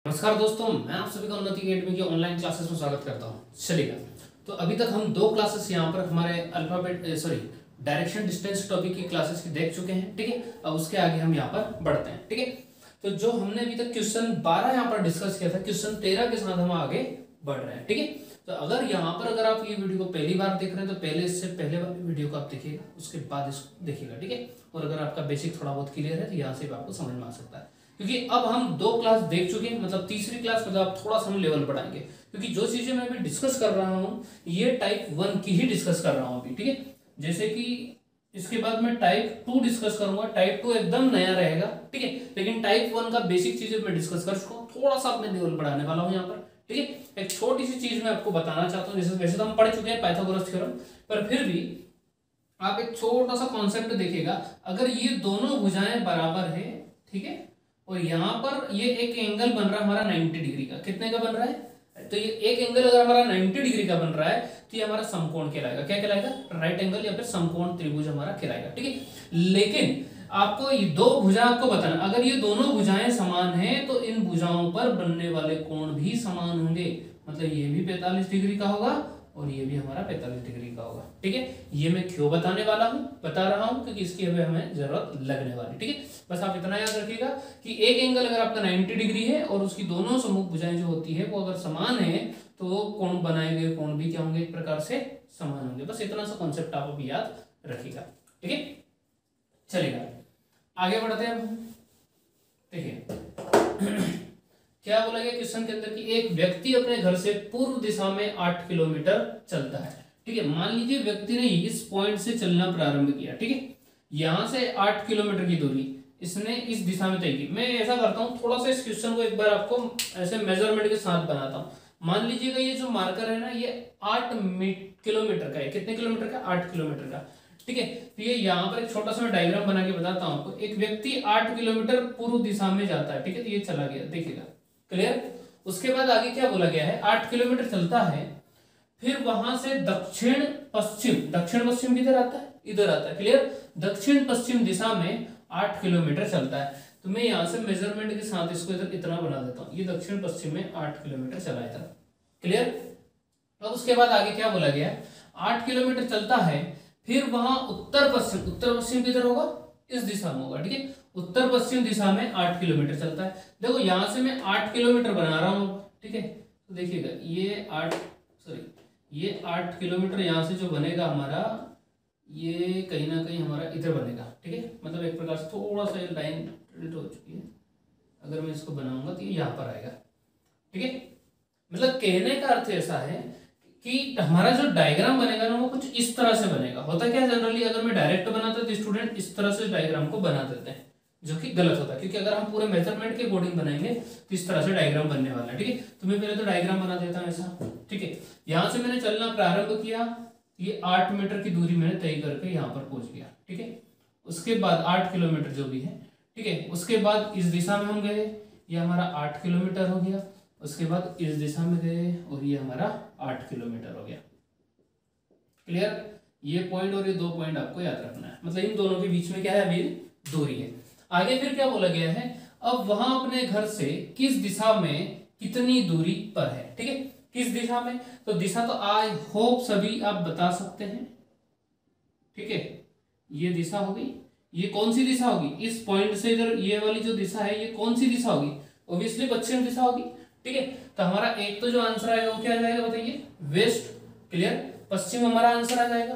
नमस्कार दोस्तों, मैं आप सभी का उन्नति अकेडमी की ऑनलाइन क्लासेस में स्वागत करता हूं। चलिएगा, तो अभी तक हम दो क्लासेस यहां पर हमारे डायरेक्शन डिस्टेंस टॉपिक की क्लासेस की देख चुके हैं। ठीक है, अब उसके आगे हम यहां पर बढ़ते हैं। ठीक है, तो जो हमने अभी तक क्वेश्चन 12 यहां पर डिस्कस किया था, क्वेश्चन 13 के साथ हम आगे बढ़ रहे हैं। ठीक है, तो अगर आप ये वीडियो को पहली बार देख रहे हैं तो पहले इससे पहले वाली वीडियो को आप देखिएगा, उसके बाद इसको देखिएगा। ठीक है, और अगर आपका बेसिक थोड़ा बहुत क्लियर है तो यहाँ से भी आपको समझ में आ सकता है, क्योंकि अब हम दो क्लास देख चुके हैं, मतलब तीसरी क्लास मतलब आप थोड़ा सा हम लेवल बढ़ाएंगे, क्योंकि जो चीजें मैं अभी डिस्कस कर रहा हूँ ये टाइप 1 की ही डिस्कस कर रहा हूँ अभी। ठीक है, जैसे कि इसके बाद मैं टाइप 2 डिस्कस करूंगा। टाइप 2 एकदम नया रहेगा। ठीक है, लेकिन टाइप 1 का बेसिक चीजें मैं डिस्कस कर चुका हूँ, थोड़ा सा अपने लेवल बढ़ाने वाला हूँ यहाँ पर। ठीक है, एक छोटी सी चीज मैं आपको बताना चाहता हूँ। जैसे वैसे तो हम पढ़ चुके हैं पाइथागोरस थ्योरम, पर फिर भी आप एक छोटा सा कॉन्सेप्ट देखिएगा। अगर ये दोनों भुजाएं बराबर है, ठीक है, और यहाँ पर ये एक एंगल बन रहा है हमारा 90 डिग्री का, कितने का बन रहा है? तो ये एक एंगल अगर हमारा 90 डिग्री का बन रहा है तो ये हमारा समकोण कहलाएगा। क्या कहलाएगा? राइट एंगल या फिर समकोण त्रिभुज हमारा कहलाएगा। ठीक है, लेकिन आपको ये दो भुजा आपको बताना, अगर ये दोनों भुजाएं समान हैं तो इन भुजाओं पर बनने वाले कोण भी समान होंगे। मतलब ये भी 45 डिग्री का होगा और ये भी हमारा 45 डिग्री का होगा। ठीक है, ये मैं क्यों बता रहा हूं क्योंकि इसकी हमें जरूरत लगने वाली। ठीक है, बस आप इतना याद रखिएगा कि एक एंगल अगर आपका 90 डिग्री है और उसकी दोनों सम्मुख भुजाएं जो होती है वो अगर समान है तो वो कोण बनाए गए कोण भी क्या होंगे? एक प्रकार से समान होंगे। बस इतना सा कॉन्सेप्ट आप अभी याद रखिएगा। ठीक है, चलिएगा आगे बढ़ते हैं। देखिए क्या बोला गया क्वेश्चन के अंदर कि एक व्यक्ति अपने घर से पूर्व दिशा में 8 किलोमीटर चलता है। ठीक है, मान लीजिए व्यक्ति ने इस पॉइंट से चलना प्रारंभ किया। ठीक है, यहां से 8 किलोमीटर की दूरी इसने इस दिशा में तय की। मैं ऐसा करता हूं, थोड़ा सा इस क्वेश्चन को एक बार आपको ऐसे मेजरमेंट के साथ बनाता हूं। मान लीजिएगा ये जो मार्कर है ना, ये 8 किलोमीटर का है। कितने किलोमीटर का? 8 किलोमीटर का। ठीक है, तो ये यहाँ पर एक छोटा सा मैं डायग्राम बना के बताता हूं आपको। एक व्यक्ति 8 किलोमीटर पूर्व दिशा में जाता है। ठीक है, तो ये चला गया, देखिएगा क्लियर। उसके बाद आगे क्या बोला गया है? 8 किलोमीटर चलता है, फिर वहां से दक्षिण पश्चिम किधर आता है? इधर आता है। क्लियर, दक्षिण पश्चिम दिशा में 8 किलोमीटर चलता है। तो मैं यहां से मेजरमेंट के साथ इसको इधर इतना बना देता हूं। ये दक्षिण पश्चिम में 8 किलोमीटर चला इधर। क्लियर, अब उसके बाद आगे क्या बोला गया? 8 किलोमीटर चलता है, फिर वहां उत्तर पश्चिम किधर होगा? इस दिशा में होगा। ठीक है, उत्तर पश्चिम दिशा में 8 किलोमीटर चलता है। देखो यहां से मैं 8 किलोमीटर बना रहा हूं। ठीक है, तो देखिएगा ये 8 किलोमीटर यहां से जो बनेगा हमारा, ये कहीं ना कहीं हमारा इधर बनेगा। ठीक है, मतलब एक प्रकार से थोड़ा सा ये लाइन रोटेट हो चुकी है। अगर मैं इसको बनाऊंगा तो ये यहाँ पर आएगा। ठीक है, मतलब कहने का अर्थ ऐसा है कि हमारा जो डायग्राम बनेगा ना वो कुछ इस तरह से बनेगा। होता क्या जनरली, अगर मैं डायरेक्ट बनाता तो स्टूडेंट इस तरह से डायग्राम को बना देते हैं, जो कि गलत होता है, क्योंकि अगर हम पूरे मेजरमेंट के अकॉर्डिंग बनाएंगे तो इस तरह से डायग्राम बनने वाला है। ठीक है, तो मैं पहले तो डायग्राम बना देता हूँ ऐसा। ठीक है, यहां से मैंने चलना प्रारंभ किया, ये 8 मीटर की दूरी मैंने तय करके यहाँ पर पहुंच गया। ठीक है, उसके बाद 8 किलोमीटर जो भी है। ठीक है, उसके बाद इस दिशा में हम गए, ये हमारा 8 किलोमीटर हो गया। उसके बाद इस दिशा में गए और ये हमारा 8 किलोमीटर हो गया। क्लियर, ये पॉइंट और ये दो पॉइंट आपको याद रखना है। मतलब इन दोनों के बीच में क्या है? अभी दूरी है। आगे फिर क्या बोला गया है? अब वहां अपने घर से किस दिशा में कितनी दूरी पर है? ठीक है, किस दिशा में? तो दिशा तो आई होप सभी आप बता सकते हैं। ठीक है, ये दिशा होगी। ये कौन सी दिशा होगी? इस पॉइंट से इधर ये वाली जो दिशा है ये कौन सी दिशा होगी? ऑब्वियसली पश्चिम दिशा होगी। ठीक है, तो हमारा एक तो जो आंसर आएगा वो क्या आ जाएगा बताइए? वेस्ट। क्लियर, पश्चिम हमारा आंसर आ जाएगा।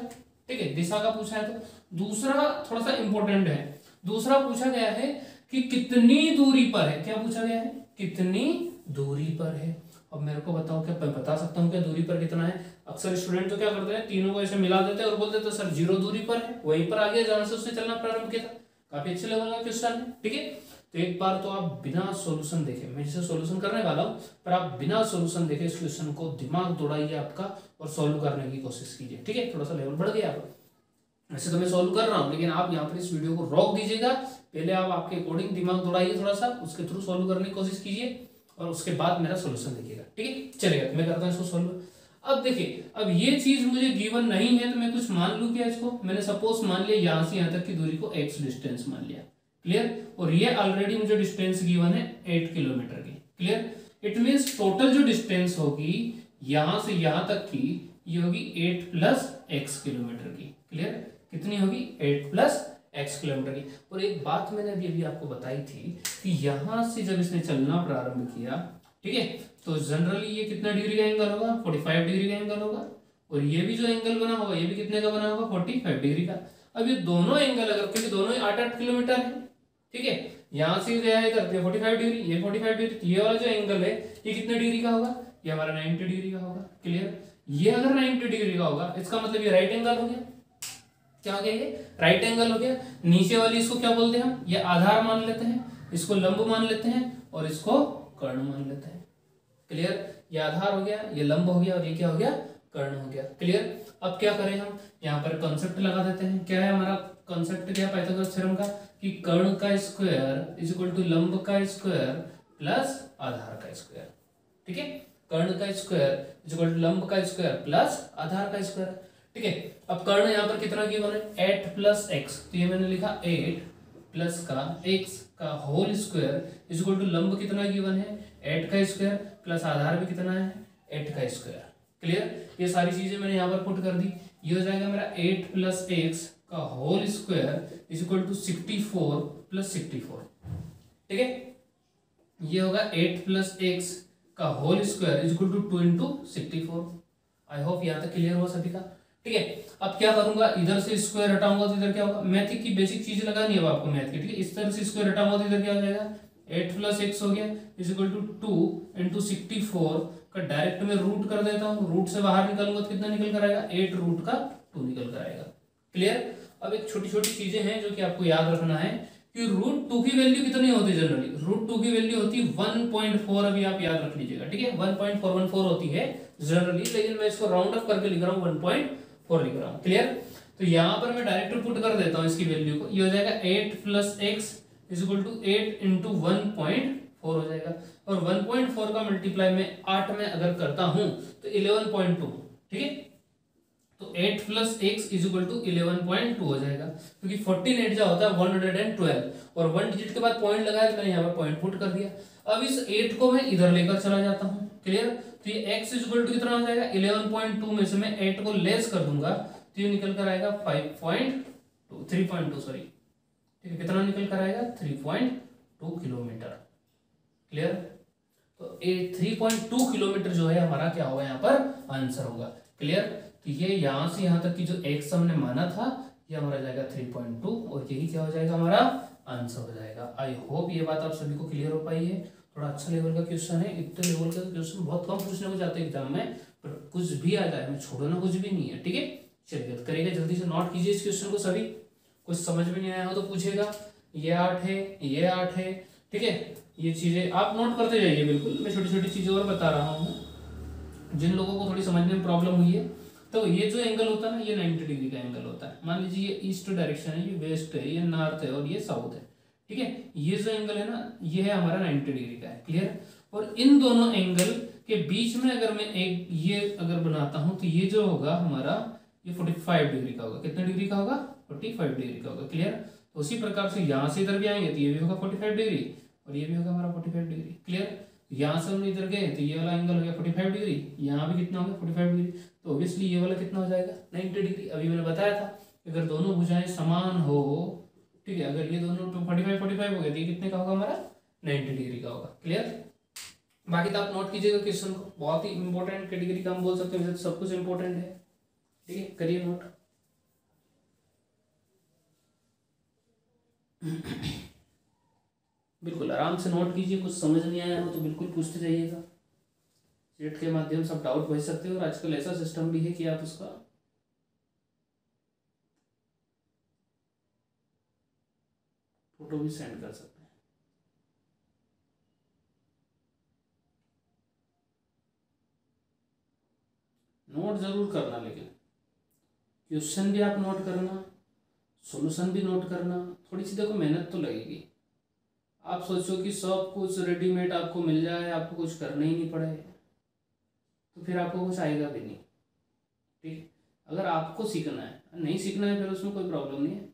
ठीक है, दिशा का पूछा है तो। दूसरा थोड़ा सा इंपॉर्टेंट है, दूसरा पूछा गया है कि कितनी दूरी पर है। क्या पूछा गया है? कितनी दूरी पर है। अब मेरे को बताओ, क्या मैं बता सकता हूँ क्या दूरी पर कितना है? अक्सर स्टूडेंट तो क्या करते हैं, तीनों को ऐसे मिला देते हैं और बोल देते हैं सर 0 दूरी पर है, वहीं पर आ गया जहां से उसने चलना प्रारंभ किया था। काफी अच्छे लेवल का क्वेश्चन है। ठीक है, तो एक बार तो आप बिना सॉल्यूशन देखे, मैं जिसे सॉल्यूशन करने वाला हूं, पर आप बिना सॉल्यूशन देखे इस क्वेश्चन को दिमाग दौड़ाइए आपका और सॉल्व करने की कोशिश कीजिए। ठीक है, थोड़ा सा लेवल बढ़ गया आप। वैसे तो मैं सॉल्व कर रहा हूं, लेकिन आप यहाँ पर इस वीडियो को रोक दीजिएगा। पहले आप आपके अकॉर्डिंग दिमाग दौड़ाइए थोड़ा सा, उसके थ्रू सॉल्व करने की कोशिश कीजिए और उसके बाद मेरा सॉल्यूशन देखिएगा। ठीक है, चलेगा, मैं करता हूँ इसको सॉल्व। अब देखिए, अब ये चीज मुझे गिवन नहीं है तो मैं कुछ मान लूं क्या इसको? मैंने सपोज मान लिया यहां से यहां तक की दूरी को x डिस्टेंस मान लिया। क्लियर, और ये ऑलरेडी मुझे डिस्टेंस गिवन है 8 किलोमीटर की। क्लियर, इट मीन्स टोटल जो डिस्टेंस होगी यहां से यहां तक की ये होगी 8 प्लस एक्स किलोमीटर की। क्लियर? कितनी होगी? 8 प्लस एक्स किलोमीटर की। और एक बात मैंने अभी अभी आपको बताई थी कि यहां से जब इसने चलना प्रारंभ किया, ठीक है, तो जनरली ये कितना डिग्री का एंगल होगा? 45 डिग्री का एंगल होगा। और ये भी जो एंगल बना होगा ये भी कितने का बना होगा? 45 डिग्री का। अब ये दोनों एंगल अगर, क्योंकि दोनों 8-8 किलोमीटर है, ठीक है, यहां से गया इधर 45 डिग्री, ये 45 डिग्री, तो ये वाला जो एंगल है ये कितने डिग्री का होगा? ये हमारा 90 डिग्री का होगा। क्लियर? ये अगर 90 डिग्री का होगा इसका मतलब ये राइट एंगल हो गया। क्या हो गया? ये राइट एंगल हो गया। नीचे वाली इसको क्या बोलते हैं हम? ये आधार मान लेते हैं, इसको लंब मान लेते हैं और इसको कर्ण मान लेते हैं। क्लियर? ये आधार हो गया, ये लंब हो गया और ये क्या हो गया? कर्ण हो गया। क्लियर? अब क्या करें हम? यहाँ पर कॉन्सेप्ट लगा देते हैं। क्या है हमारा कॉन्सेप्ट? क्या पाइथागोरस थ्योरम का कि कर्ण का स्क्वायर इज इक्वल टू लंब का स्क्वायर प्लस आधार का स्क्वायर। ठीक है? कर्ण का स्क्वायर इज इक्वल टू लंब का स्क्वायर प्लस आधार का स्क्वायर। ठीक है? अब कर्ण यहाँ पर कितना गिवन है? 8 प्लस एक्स, तो ये मैंने लिखा 8 प्लस का एक्स का whole square is equal to लंब कितना गिवन है? 8 का स्क्वायर प्लस आधार भी कितना है? 8 का स्क्वायर। क्लियर? ये सारी चीजें मैंने यहाँ पर पुट कर दी। ये हो जाएगा मेरा 8 प्लस एक्स का whole square is equal to 64 plus 64। ठीक है? ये होगा 8 प्लस एक्स का whole square is equal to 2 into 64। I hope यहाँ तक क्लियर हुआ सभी का। ठीक है? अब क्या करूंगा? इधर से स्क्वायर हटाऊंगा तो इधर क्या होगा? मैथ की बेसिक चीजें लगानी है आपको मैथ की। ठीक है? इस तरह से स्क्वायर हटाऊंगा तो इधर क्या हो जाएगा? 8 प्लस एक्स हो गया इज इक्वल टू 2 इंटू 64 का डायरेक्ट में रूट कर देता हूँ। रूट से बाहर निकलूंगा तो कितना निकल कर आएगा? 8 रूट का 2 निकल कर आएगा। क्लियर? अब एक छोटी छोटी चीजें हैं जो कि आपको याद रखना है कि रूट 2 की वैल्यू कितनी होती है? जनरली रूट 2 की वैल्यू होती है 1.4। अभी आप याद रख लीजिएगा। ठीक है? 1.414 होती है जनरली, लेकिन मैं इसको राउंड अप करके लिख रहा हूँ 1.4 लिख रहा हूँ। क्लियर? तो यहाँ पर मैं डायरेक्ट पुट कर देता हूँ इसकी वैल्यू को। ये हो जाएगा 8 plus X is equal to 8 into 1.4 हो जाएगा। और 1.4 का मल्टीप्लाई में 8 में अगर करता हूं तो 11.2। ठीक है? तो 8 plus X is equal to 11.2 हो जाएगा, क्योंकि 14 जो होता है 112 और 1 डिजिट के बाद पॉइंट लगाया तो मैंने यहाँ पर पॉइंट पुट कर दिया। अब इस 8 को मैं इधर लेकर चला जाता हूँ। क्लियर? तो ये x इज इक्वल टू कितना हो जाएगा? 11.2 में से मैं 8 को लेस कर दूंगा तो ये निकल कर आएगा 3.2 सॉरी। ठीक है? कितना निकल कर आएगा? 3.2 किलोमीटर। क्लियर? तो 3.2 किलोमीटर जो है हमारा क्या होगा? यहाँ पर आंसर होगा। क्लियर? तो ये यहां से यहां तक की जो एक्स हमने माना था ये हमारा जाएगा 3.2 और यही क्या हो जाएगा? हमारा आंसर हो जाएगा। आई होप ये बात आप सभी को क्लियर हो पाई है। थोड़ा अच्छा लेवल का क्वेश्चन है। इतने लेवल का क्वेश्चन बहुत कम पूछने को जाते हैं एग्जाम में, पर कुछ भी आ जाए, हमें छोड़ना कुछ भी नहीं है। ठीक है? चलिए करेगा, जल्दी से नोट कीजिए इस क्वेश्चन को सभी। कुछ समझ में नहीं आया हो तो पूछेगा। ये 8 है, ये 8 है। ठीक है? ये चीजें आप नोट करते जाइए। बिल्कुल मैं छोटी छोटी चीजें और बता रहा हूँ जिन लोगों को थोड़ी समझने में प्रॉब्लम हुई है। तो ये जो एंगल होता है ना, ये 90 डिग्री का एंगल होता है। मान लीजिए ये ईस्ट डायरेक्शन है, ये वेस्ट है, ये नॉर्थ है और ये साउथ है। ठीक है? ये जो एंगल है ना, ये है हमारा 90 डिग्री का है। क्लियर? और इन दोनों एंगल के बीच में अगर मैं एक ये अगर बनाता हूं तो ये जो होगा हमारा ये 45 डिग्री का होगा। कितने डिग्री का होगा? 45 डिग्री का होगा। क्लियर? तो उसी प्रकार से यहां से इधर भी आएंगे तो ये भी होगा 45 डिग्री और ये भी होगा हमारा 45 डिग्री। क्लियर? यहाँ से हम इधर गए तो ये वाला एंगल हो गया 45 डिग्री, यहाँ भी कितना हो गया? 45 डिग्री। तो ऑब्वियसली ये वाला कितना हो जाएगा? 90 डिग्री। अभी मैंने बताया था अगर दोनों भुजाएं समान हो, ठीक है, अगर ये दोनों 45 हो गए तो ये कितने का होगा? हमारा 90 डिग्री का होगा। क्लियर? बाकी तो आप नोट कीजिएगा क्वेश्चन को। बहुत ही इंपॉर्टेंट कैटेगरी का हम बोल सकते हैं, वैसे सब कुछ इंपॉर्टेंट है। ठीक है? करिए नोट। बिल्कुल आराम से नोट कीजिए। कुछ समझ नहीं आया हो तो बिल्कुल पूछते जाइएगा। चैट के माध्यम से आप डाउट भेज सकते हो और आजकल ऐसा सिस्टम भी है कि आप उसका फोटो भी सेंड कर सकते हैं। नोट जरूर करना, लेकिन क्वेश्चन भी आप नोट करना, सॉल्यूशन भी नोट करना। थोड़ी सी देखो मेहनत तो लगेगी। आप सोचो कि सब कुछ रेडीमेड आपको मिल जाए, आपको कुछ करना ही नहीं पड़े, तो फिर आपको कुछ आएगा भी नहीं। ठीक? अगर आपको सीखना है, नहीं सीखना है फिर उसमें कोई प्रॉब्लम नहीं है।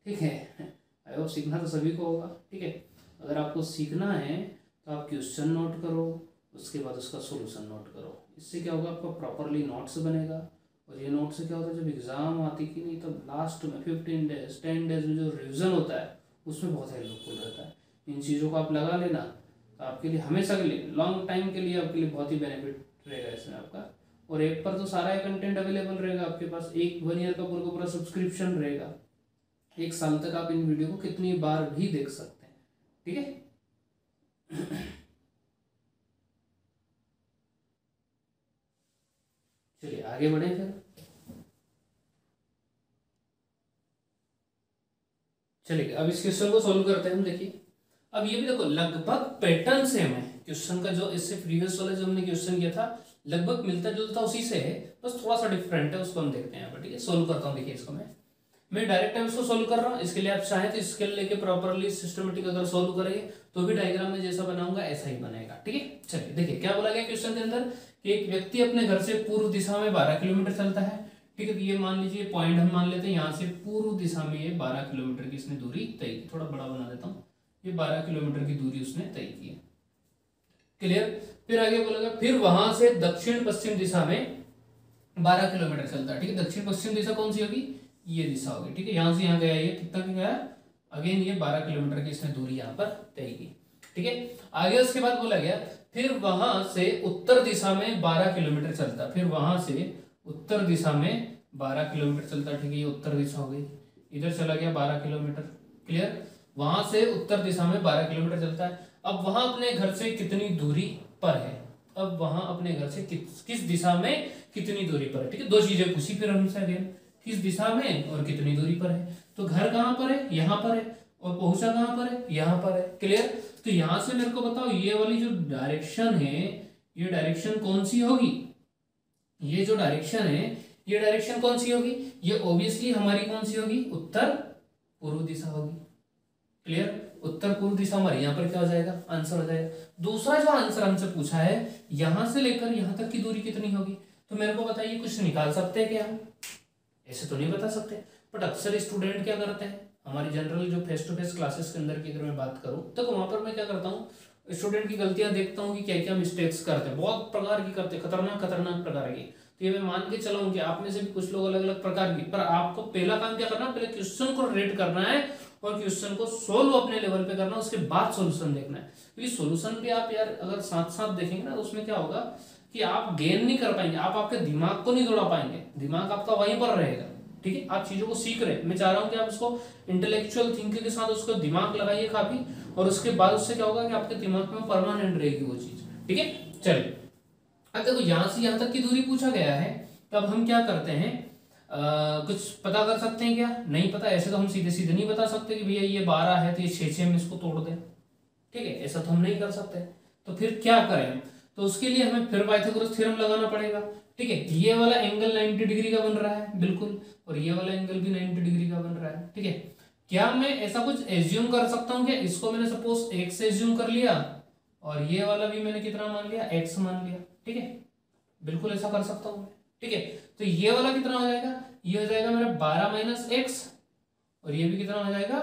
ठीक है? आई होप सीखना तो सभी को होगा। ठीक है? अगर आपको सीखना है तो आप क्वेश्चन नोट करो, उसके बाद उसका सोल्यूशन नोट करो। इससे क्या होगा, आपका प्रॉपरली नोट्स बनेगा। और ये नोट से क्या होता है, जब एग्ज़ाम आती कि नहीं, तब लास्ट में 15 डेज 10 डेज में जो रिवीजन होता है उसमें बहुत हेल्पफुल रहता है। इन चीज़ों को आप लगा लेना तो आपके लिए हमेशा के लिए, लॉन्ग टाइम के लिए आपके लिए बहुत ही बेनिफिट रहेगा इसमें आपका। और ऐप पर तो सारा कंटेंट अवेलेबल रहेगा आपके पास, एक 1 ईयर का पूरा सब्सक्रिप्शन रहेगा। 1 साल तक आप इन वीडियो को कितनी बार भी देख सकते हैं, ठीक है। चलिए आगे बढ़े फिर। चलिए अब इस क्वेश्चन को सोल्व करते हैं हम। देखिए अब ये भी देखो लगभग पैटर्न सेम है क्वेश्चन का, जो इससे प्रीवियस वाला जो हमने क्वेश्चन किया था लगभग मिलता जुलता उसी से है, बस थोड़ा सा डिफरेंट है, उसको हम देखते हैं यहाँ पर, ठीक है। सोल्व करता हूँ। देखिए इसको मैं डायरेक्ट टाइम इसको सोल्व कर रहा हूँ। इसके लिए आप चाहें तो स्केल लेके प्रॉपरली सिस्टमेटिक अगर सोल्व करेंगे तो भी डायग्राम में जैसा बनाऊंगा ऐसा ही बनेगा, ठीक है। चलिए देखिए क्या बोला गया क्वेश्चन के अंदर कि एक व्यक्ति अपने घर से पूर्व दिशा में 12 किलोमीटर चलता है, ठीक है। तो ये मान लीजिए पॉइंट हम मान लेते हैं, यहाँ से पूर्व दिशा में ये 12 किलोमीटर की इसने दूरी तय की। थोड़ा बड़ा बना देता हूँ, ये 12 किलोमीटर की दूरी उसने तय की है, क्लियर। फिर आगे बोलेगा फिर वहां से दक्षिण पश्चिम दिशा में 12 किलोमीटर चलता है, ठीक है। दक्षिण पश्चिम दिशा कौन सी होगी, ये दिशा होगी, ठीक है। यहाँ से यहाँ गया, ये कितना की गया, अगेन ये 12 किलोमीटर की इसने दूरी यहाँ पर तय की, ठीक है। आगे उसके बाद बोला गया फिर वहां से उत्तर दिशा में 12 किलोमीटर चलता, फिर वहां से उत्तर दिशा में 12 किलोमीटर चलता, ठीक है। ये उत्तर दिशा हो गई, इधर चला गया 12 किलोमीटर, क्लियर। वहां से उत्तर दिशा में 12 किलोमीटर चलता है। अब वहां अपने घर से कितनी दूरी पर है, अब वहां अपने घर से किस दिशा में कितनी दूरी पर है, ठीक है। दो चीजें पूछी फिर हमसे अगेन, किस दिशा में और कितनी दूरी पर है। तो घर कहां पर है, यहां पर है, और पहुंचा कहां पर है, यहां पर है, क्लियर। तो यहां से मेरे को बताओ ये वाली जो डायरेक्शन है, ये डायरेक्शन कौन सी होगी, ये जो डायरेक्शन है ये डायरेक्शन कौन सी होगी, ये ऑब्वियसली हमारी कौन सी होगी, उत्तर पूर्व दिशा होगी, क्लियर। उत्तर पूर्व दिशा हमारी यहाँ पर क्या हो जाएगा, आंसर हो जाएगा। दूसरा जो आंसर हमसे पूछा है यहां से लेकर यहां तक की दूरी कितनी होगी, तो मेरे को बताइए कुछ निकाल सकते हैं क्या हम, ऐसे तो नहीं बता सकते। बट अक्सर स्टूडेंट क्या करते हैं, हमारी जनरल जो फेस टू फेस क्लासेस के अंदर की अगर मैं बात करूं तो वहां पर मैं क्या करता हूँ, स्टूडेंट की गलतियां देखता हूँ कि क्या क्या मिस्टेक्स करते हैं, बहुत प्रकार की करते हैं, खतरनाक खतरनाक प्रकार की। तो ये मैं मान के चलाऊं कि आप में से भी कुछ लोग अलग अलग प्रकार की, पर आपको पहला काम क्या करना, पहले क्वेश्चन को रेड करना है और क्वेश्चन को सोल्व अपने लेवल पे करना, उसके बाद सोल्यूशन देखना है। क्योंकि सोल्यूशन भी आप यार अगर साथ साथ देखेंगे ना तो उसमें क्या होगा कि आप गेन नहीं कर पाएंगे, आप आपके दिमाग को नहीं दौड़ा पाएंगे, दिमाग आपका वहीं पर रहेगा, ठीक है। आप चीजों को सीख रहे हैं, मैं चाह रहा हूं कि आप उसको इंटेलेक्चुअल थिंकिंग के साथ उसको दिमाग लगाइए काफी, और उसके बाद उससे क्या होगा कि आपके दिमाग में परमानेंट रहेगी वो चीज, ठीक है। चलिए अब देखो यहां से यहां तक की दूरी पूछा गया है, तब हम क्या करते हैं, कुछ पता कर सकते हैं क्या, नहीं पता। ऐसे तो हम सीधे सीधे नहीं बता सकते कि भैया ये 12 है तो ये 6 में इसको तोड़ दें, ठीक है, ऐसा तो हम नहीं कर सकते। तो फिर क्या करें, तो उसके लिए हमें फिर पाइथागोरस थ्योरम लगाना पड़ेगा, ठीक है। ये वाला एंगल 90 डिग्री का बन रहा है बिल्कुल, और ये वाला एंगल भी 90 डिग्री का बन रहा है, ठीक है। क्या मैं ऐसा कुछ एज्यूम कर सकता हूँ, क्या इसको मैंने सपोज x एज्यूम कर लिया और ये वाला भी मैंने कितना मान लिया, x मान लिया, ठीक है, बिल्कुल ऐसा कर सकता हूँ, ठीक है। तो ये वाला कितना हो जाएगा, ये हो जाएगा मेरा 12 माइनस एक्स, और ये भी कितना हो जाएगा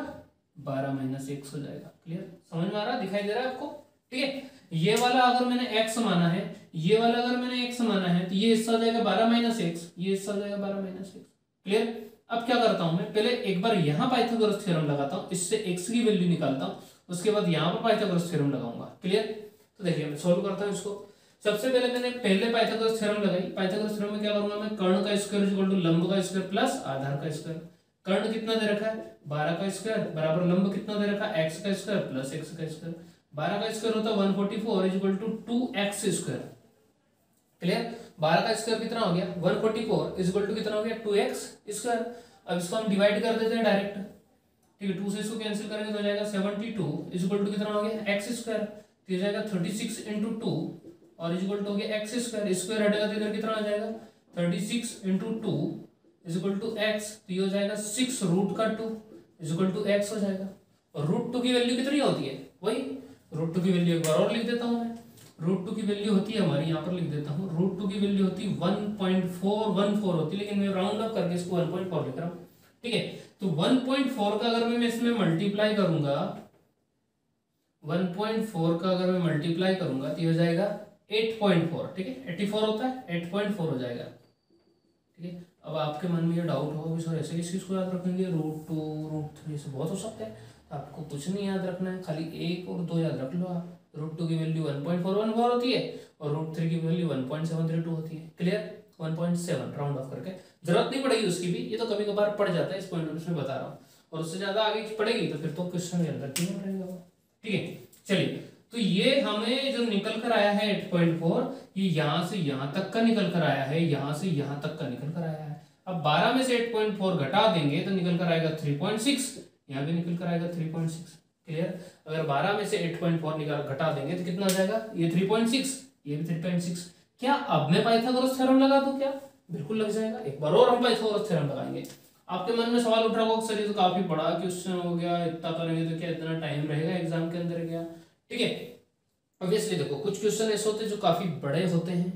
12 माइनस एक्स हो जाएगा, क्लियर, समझ में आ रहा है, दिखाई दे रहा है आपको, ठीक है। ये वाला अगर मैंने x माना है, ये वाला अगर मैंने x माना है, तो ये हिस्सा हो जाएगा 12 माइनस एक्स, ये हिस्सा हो जाएगा 12 माइनस एक्स, क्लियर। अब क्या करता हूं मैं, पहले एक बार यहां पाइथागोरस थ्योरम लगाता हूं, इससे x की वैल्यू निकालता हूं, उसके बाद यहां पर पाइथागोरस थ्योरम लगाऊंगा, क्लियर। तो देखिए मैं सोल्व करता हूं इसको। सबसे पहले मैंने पहले पाइथागोरस थ्योरम लगाई, पाइथागोरस थ्योरम में क्या करूंगा मैं, कर्ण का स्क्वायर इक्वल टू लंब का स्क्वायर प्लस आधार का स्क्वायर। कर्ण कितना दे रखा है 12 का स्क्वायर बराबर लंब कितना दे रखा है x का स्क्वायर प्लस x का स्क्वायर। 12 का स्क्वायर होता है 144 equal to 2x square, clear. 12 का स्क्वायर कितना हो गया 144 इक्वल टू कितना हो गया 2x स्क्वायर। अब इसको हम डिवाइड कर देते हैं डायरेक्ट, ठीक है, 2 से इसको कैंसिल करेंगे तो हो जाएगा 72 इक्वल टू कितना हो गया x स्क्वायर, तो हो जाएगा 36 इंटू 2 और इक्वल टू हो गया x स्क्वायर, स्क्वायर हटेगा तो इधर कितना आ जाएगा 36 इंटू 2 इक्वल टू x, तो ये हो जाएगा 6 रूट का 2 इक्वल टू x हो जाएगा। और रूट 2 की वैल्यू कितनी होती है, वही रूट 2 की वैल्यू एक बार और लिख देता हूं मैं, रूट 2 की वैल्यू होती है हमारी, यहाँ पर लिख देता हूँ, रूट 2 की वैल्यू होती है 1.414 होती है, लेकिन मैं राउंड अप करके इसको 1.4 लिख रहा हूँ, ठीक है। तो 1.4 का अगर मैं इसमें मल्टीप्लाई करूंगा, 1.4 का अगर मैं मल्टीप्लाई करूंगा तो ये हो जाएगा 8.4, ठीक है, 84 होता है, 8.4 हो जाएगा, ठीक है। अब आपके मन में ये डाउट होगा कि सर ऐसे किस चीज़ को याद रखेंगे, √2 √3 से बहुत हो सकता है। आपको कुछ नहीं याद रखना है, खाली 1 और 2 याद रख लो आप। √2 की वैल्यू 1.414 होती है और √3 की वैल्यू 1.732 होती है। क्लियर, 1.7 राउंड ऑफ करके, जरूरत नहीं पड़ेगी उसकी भी, ये तो कभी कभार पड़ जाता है, इस पॉइंट में बता रहा हूँ। और उससे ज़्यादा आगे की पड़ेगी तो फिर तो क्वेश्चन के अंदर क्लियर रहेगा वो, ठीक है। चलिए, तो ये हमें जो निकल कर आया है 8.4, ये यहाँ से यहाँ तक का निकल कर आया है, यहाँ से यहाँ तक का निकल कर आया है। अब 12 में से 8.4 घटा देंगे तो निकल कर आएगा 3.6, यहाँ भी निकल कर आएगा 3.6। क्लियर, अगर 12 में से 8.4 निकाल घटा देंगे तो कितना हो जाएगा, ये 3.6, ये भी 3.6। क्या अब मैं पाइथागोरस थ्योरम लगा दूं क्या, बिल्कुल लग जाएगा। एक बार और हम पाइथागोरस थ्योरम लगाएंगे। आपके मन में सवाल उठ रहा होगा सर ये तो काफी बड़ा क्वेश्चन हो गया, इतना करेंगे तो क्या इतना टाइम रहेगा एग्जाम के अंदर क्या, ठीक है। ऑब्वियसली देखो, कुछ क्वेश्चन ऐसे होते हैं जो काफी बड़े होते हैं,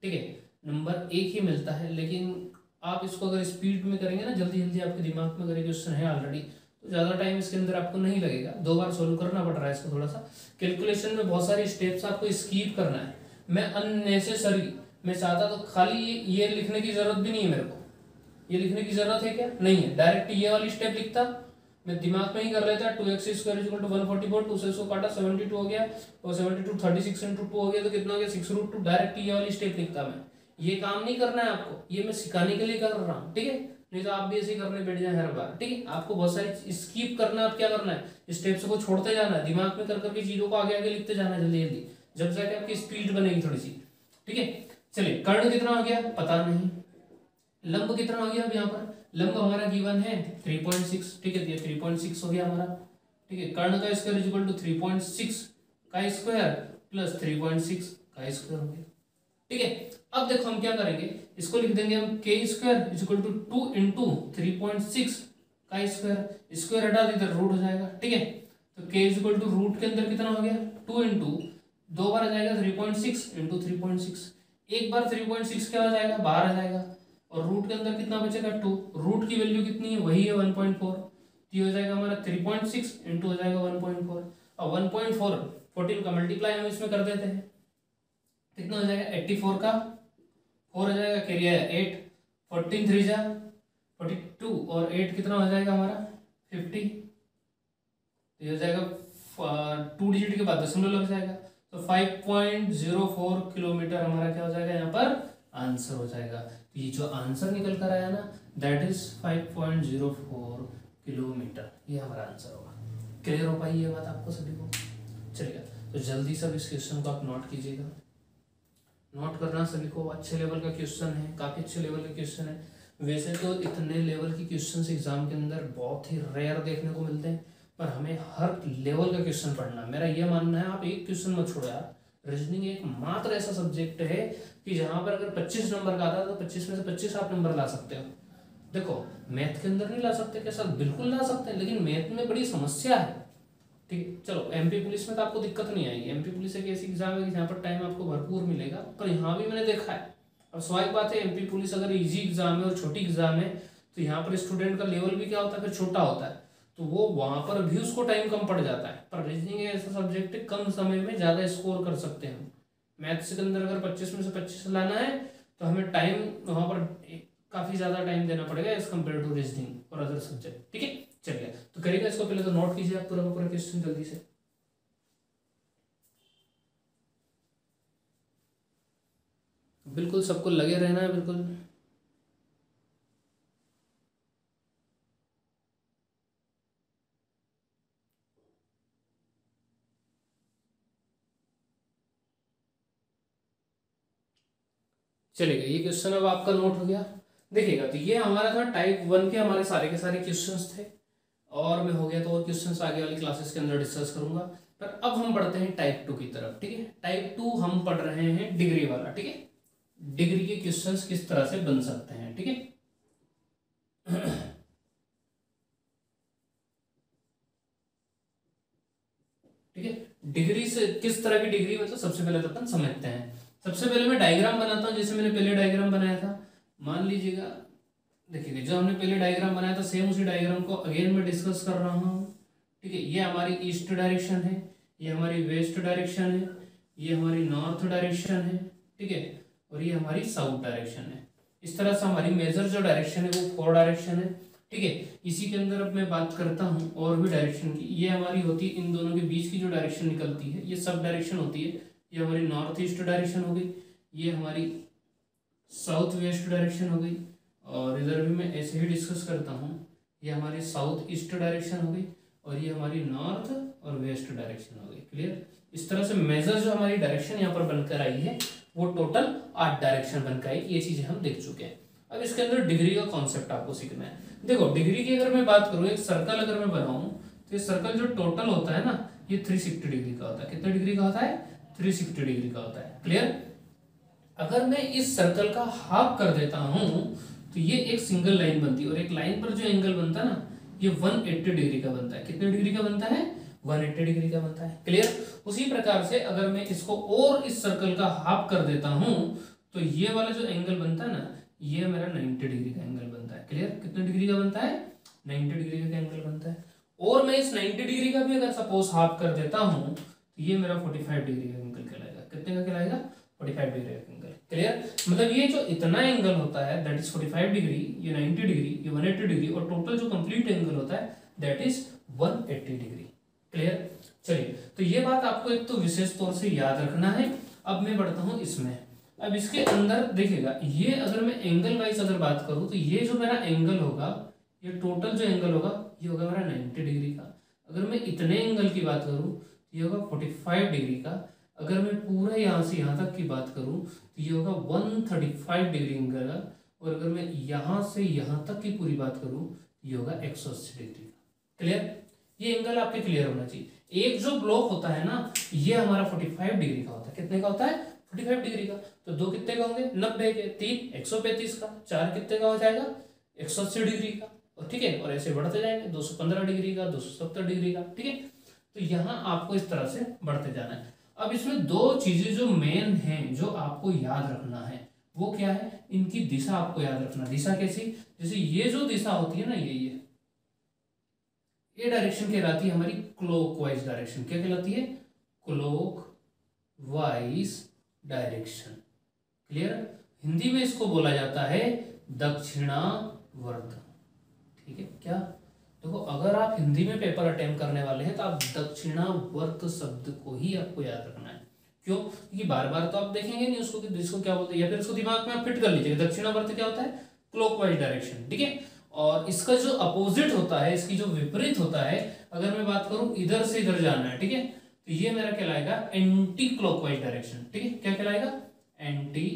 ठीक है, नंबर एक ही मिलता है, लेकिन आप इसको अगर स्पीड में करेंगे ना, जल्दी जल्दी आपके दिमाग में अगर क्वेश्चन है ऑलरेडी, तो ज़्यादा टाइम इसके अंदर आपको नहीं लगेगा। 2 बार सोल्व करना पड़ रहा है इसको, थोड़ा सा कैलकुलेशन में बहुत सारी स्टेप्स आपको स्कीप करना है। मैं अननेसेसरी, मैं चाहता तो खाली ये लिखने की जरूरत भी नहीं है मेरे को, ये लिखने की जरूरत है क्या, नहीं है, डायरेक्ट ये वाली स्टेप लिखता, मैं दिमाग में ही कर लेता। 2x² = 144, 2 से इसको काटा 72 हो गया, और 72 36 × 2 हो गया तो कितना हो गया 6√2, डायरेक्ट ये वाली स्टेप लिखता मैं। ये काम नहीं करना है आपको, ये मैं सिखाने के लिए कर रहा हूँ, ठीक है, नहीं तो आप भी ऐसे ही करने बैठ जाए हर बार, ठीक है। आपको बहुत सारी स्किप करना, आप क्या करना है, स्टेप्स को छोड़ते जाना है, दिमाग में कर करके चीजों को आगे आगे लिखते जाना है जल्दी जल्दी, जब जाके आपकी स्पीड बनेगी थोड़ी सी, ठीक है। चलिए, कर्ण कितना हो गया पता नहीं, लंब कितना हो गया अब यहाँ पर, लंब हमारा गिवन है 3.6, ठीक है, 3.6 हो गया हमारा, ठीक है। कर्ण का स्क्वायर = 3.6 का स्क्वायर प्लस 3.6 का स्क्वायर हो गया, ठीक है। अब देखो हम क्या करेंगे, इसको लिख देंगे हम k² = 2 × 3.6 का स्क्वायर, स्क्वायर हटा दी तो रूट हो जाएगा, ठीक है। तो k = रूट के अंदर कितना हो गया 2 × 2 बार आ जाएगा 3.6 × 3.6, एक बार 3.6 क्या हो जाएगा बाहर आ जाएगा, और रूट के अंदर कितना बचेगा 2, रूट की वैल्यू कितनी है वही है 1.4, ये हो जाएगा हमारा 3.6 × हो जाएगा 1.4, और 1.4 14 का मल्टीप्लाई हम इसमें कर देते हैं, कितना हो जाएगा 84 का 4 हो जाएगा, कैरियर 8, 14 3 जा 42, और 8 कितना हो जाएगा हमारा 50, ये हो जाएगा 2 डिजिट के बाद दशमलव लग जाएगा, तो 5.04 किलोमीटर हमारा क्या हो जाएगा यहाँ पर आंसर हो जाएगा। तो ये जो आंसर निकल कर आया ना, दैट इज 5.04 किलोमीटर, ये हमारा आंसर होगा। क्लियर हो पाई ये बात आपको सभी को, चलिएगा। तो जल्दी से इस क्वेश्चन को आप नोट कीजिएगा, नोट करना सभी को, अच्छे लेवल का क्वेश्चन है, काफ़ी अच्छे लेवल का क्वेश्चन है। वैसे तो इतने लेवल के क्वेश्चन एग्जाम के अंदर बहुत ही रेयर देखने को मिलते हैं, पर हमें हर लेवल का क्वेश्चन पढ़ना, मेरा यह मानना है आप एक क्वेश्चन मत छोड़ो यार। रीजनिंग एक मात्र ऐसा सब्जेक्ट है कि जहाँ पर अगर 25 नंबर का आता है तो 25 में से 25 आप नंबर ला सकते हो। देखो मैथ के अंदर नहीं ला सकते क्या सर, बिल्कुल ला सकते हैं, लेकिन मैथ में बड़ी समस्या है, ठीक है। चलो एमपी पुलिस में तो आपको दिक्कत नहीं आएगी, एमपी पुलिस एक ऐसी एग्जाम है कि जहाँ पर टाइम आपको भरपूर मिलेगा, पर यहाँ भी मैंने देखा है। अब स्वाभाविक बात है, एमपी पुलिस अगर इजी एग्जाम है और छोटी एग्जाम है तो यहाँ पर स्टूडेंट का लेवल भी क्या होता है फिर छोटा होता है, तो वो वहाँ पर भी उसको टाइम कम पड़ जाता है। पर रीजनिंग ऐसा सब्जेक्ट है कम समय में ज़्यादा स्कोर कर सकते हैं हम। मैथ्स के अंदर अगर 25 में से 25 लाना है तो हमें टाइम वहाँ पर काफ़ी ज़्यादा टाइम देना पड़ेगा एज कम्पेयर टू रीजनिंग और अदर सब्जेक्ट, ठीक है। चलिए तो करिएगा इसको, पहले तो नोट कीजिए आप पूरा का पूरा क्वेश्चन जल्दी से। बिल्कुल सबको लगे रहना है, बिल्कुल। चलेगा, ये क्वेश्चन अब आपका नोट हो गया। देखिएगा, तो ये हमारा था टाइप 1 के हमारे सारे के सारे क्वेश्चंस थे, और मैं हो गया तो और क्वेश्चंस आगे वाली क्लासेस के अंदर डिस्कस करूंगा। पर अब हम बढ़ते हैं टाइप 2 की तरफ, ठीक है। टाइप 2 हम पढ़ रहे हैं डिग्री वाला, ठीक है, डिग्री के क्वेश्चंस किस तरह से बन सकते हैं, ठीक है। ठीक है, डिग्री से किस तरह की डिग्री, मतलब सबसे पहले तो अपन समझते हैं। सबसे पहले मैं डायग्राम बनाता हूँ, जैसे मैंने पहले डायग्राम बनाया था, मान लीजिएगा। देखिए जो हमने पहले डायग्राम बनाया था सेम उसी डायग्राम को अगेन मैं डिस्कस कर रहा हूँ, ठीक है। ये हमारी ईस्ट डायरेक्शन है, ये हमारी वेस्ट डायरेक्शन है, ये हमारी नॉर्थ डायरेक्शन है, ठीक है, और ये हमारी साउथ डायरेक्शन है। इस तरह से हमारी मेजर जो डायरेक्शन है वो 4 डायरेक्शन है, ठीक है। इसी के अंदर अब मैं बात करता हूँ और भी डायरेक्शन की। ये हमारी होती है इन दोनों के बीच की जो डायरेक्शन निकलती है, ये सब डायरेक्शन होती है। ये हमारी नॉर्थ ईस्ट डायरेक्शन हो गई, ये हमारी साउथ वेस्ट डायरेक्शन हो गई, और इधर भी मैं ऐसे ही डिस्कस करता हूँ, ये हमारी साउथ ईस्ट डायरेक्शन हो गई, और ये हमारी नॉर्थ और वेस्ट डायरेक्शन हो गई। क्लियर। इस तरह से मेजर जो हमारी डायरेक्शन यहाँ पर बनकर आई है वो टोटल 8 डायरेक्शन बनकर आई। ये चीजें हम देख चुके हैं। अब इसके अंदर डिग्री का कॉन्सेप्ट आपको सीखना है। देखो डिग्री की अगर मैं बात करूँ, एक सर्कल अगर मैं बनाऊं तो ये सर्कल जो टोटल होता है ना, ये 360 डिग्री का होता है। कितने डिग्री का होता है? 360 डिग्री का होता है। क्लियर। अगर मैं इस सर्कल का हाफ कर देता हूं तो ये एक सिंगल लाइन बनती है, और एक लाइन पर जो एंगल बनता है ना, ये 180 डिग्री का बनता है। कितने डिग्री का बनता है? 180 डिग्री का बनता है। क्लियर। उसी प्रकार से अगर मैं इसको और इस सर्कल का हाफ कर देता हूं तो ये वाला जो एंगल बनता है ना, ये मेरा 90 डिग्री का एंगल बनता है। क्लियर। कितने डिग्री का बनता है? 90 डिग्री का एंगल बनता है। और मैं इस 90 डिग्री का भी अगर सपोज हाफ कर देता हूं तो ये मेरा 45 डिग्री का एंगल कहलाएगा। कितने का कहलाएगा? 45 डिग्री का एंगल। क्लियर। मतलब ये जो इतना एंगल होता है दैट इज 45 डिग्री, ये 90 डिग्री, ये 180 डिग्री, और टोटल जो कंप्लीट एंगल होता है दैट इज 180 डिग्री। क्लियर। चलिए, तो ये बात आपको एक तो विशेष तौर से याद रखना है। अब मैं बढ़ता हूं इसमें। अब इसके अंदर देखिएगा, ये अगर मैं एंगल वाइज अगर बात करूं तो ये जो मेरा एंगल होगा, ये टोटल जो एंगल होगा ये होगा मेरा 90 डिग्री का। अगर मैं इतने एंगल की बात करूं तो ये होगा 45 डिग्री का। अगर मैं पूरा यहाँ से यहाँ तक की बात करूं तो ये होगा 135 डिग्री एंगल का। और अगर मैं यहाँ से यहाँ तक की पूरी बात करूं तो ये होगा 180 डिग्री का। क्लियर। ये एंगल आपके क्लियर होना चाहिए। एक जो ब्लॉक होता है ना, ये हमारा 45 डिग्री का होता है। कितने का होता है? 45 डिग्री का। तो दो कितने का होंगे? 90 के। तीन 135 का। चार कितने का हो जाएगा? 180 डिग्री का। और ठीक है, और ऐसे बढ़ते जाएंगे 215 डिग्री का, 270 डिग्री का। ठीक है, तो यहाँ आपको इस तरह से बढ़ते जाना है। अब इसमें दो चीजें जो मेन हैं जो आपको याद रखना है, वो क्या है? इनकी दिशा आपको याद रखना। दिशा कैसी? जैसे ये जो दिशा होती है ना, ये डायरेक्शन कहलाती है हमारी क्लॉकवाइज डायरेक्शन। क्या कहलाती है? Clockwise direction. क्लियर। हिंदी में इसको बोला जाता है दक्षिणावर्त। ठीक है। क्या? देखो, अगर आप हिंदी में पेपर अटेम्प्ट करने वाले हैं तो आप दक्षिणावर्त शब्द को ही आपको याद रखना है। क्यों? क्योंकि बार बार तो आप देखेंगे नहीं उसको कि जिसको क्या बोलते हैं, या फिर उसको दिमाग में आप फिट कर लीजिएगा। दक्षिणावर्त क्या होता है? Clockwise direction. ठीक है। और इसका जो अपोजिट होता है, इसकी जो विपरीत होता है, अगर मैं बात करूं इधर से इधर जाना है, ठीक है, तो ये मेरा कहलाएगा एंटी क्लॉकवाइज डायरेक्शन। ठीक है। क्या कहलाएगा? Anti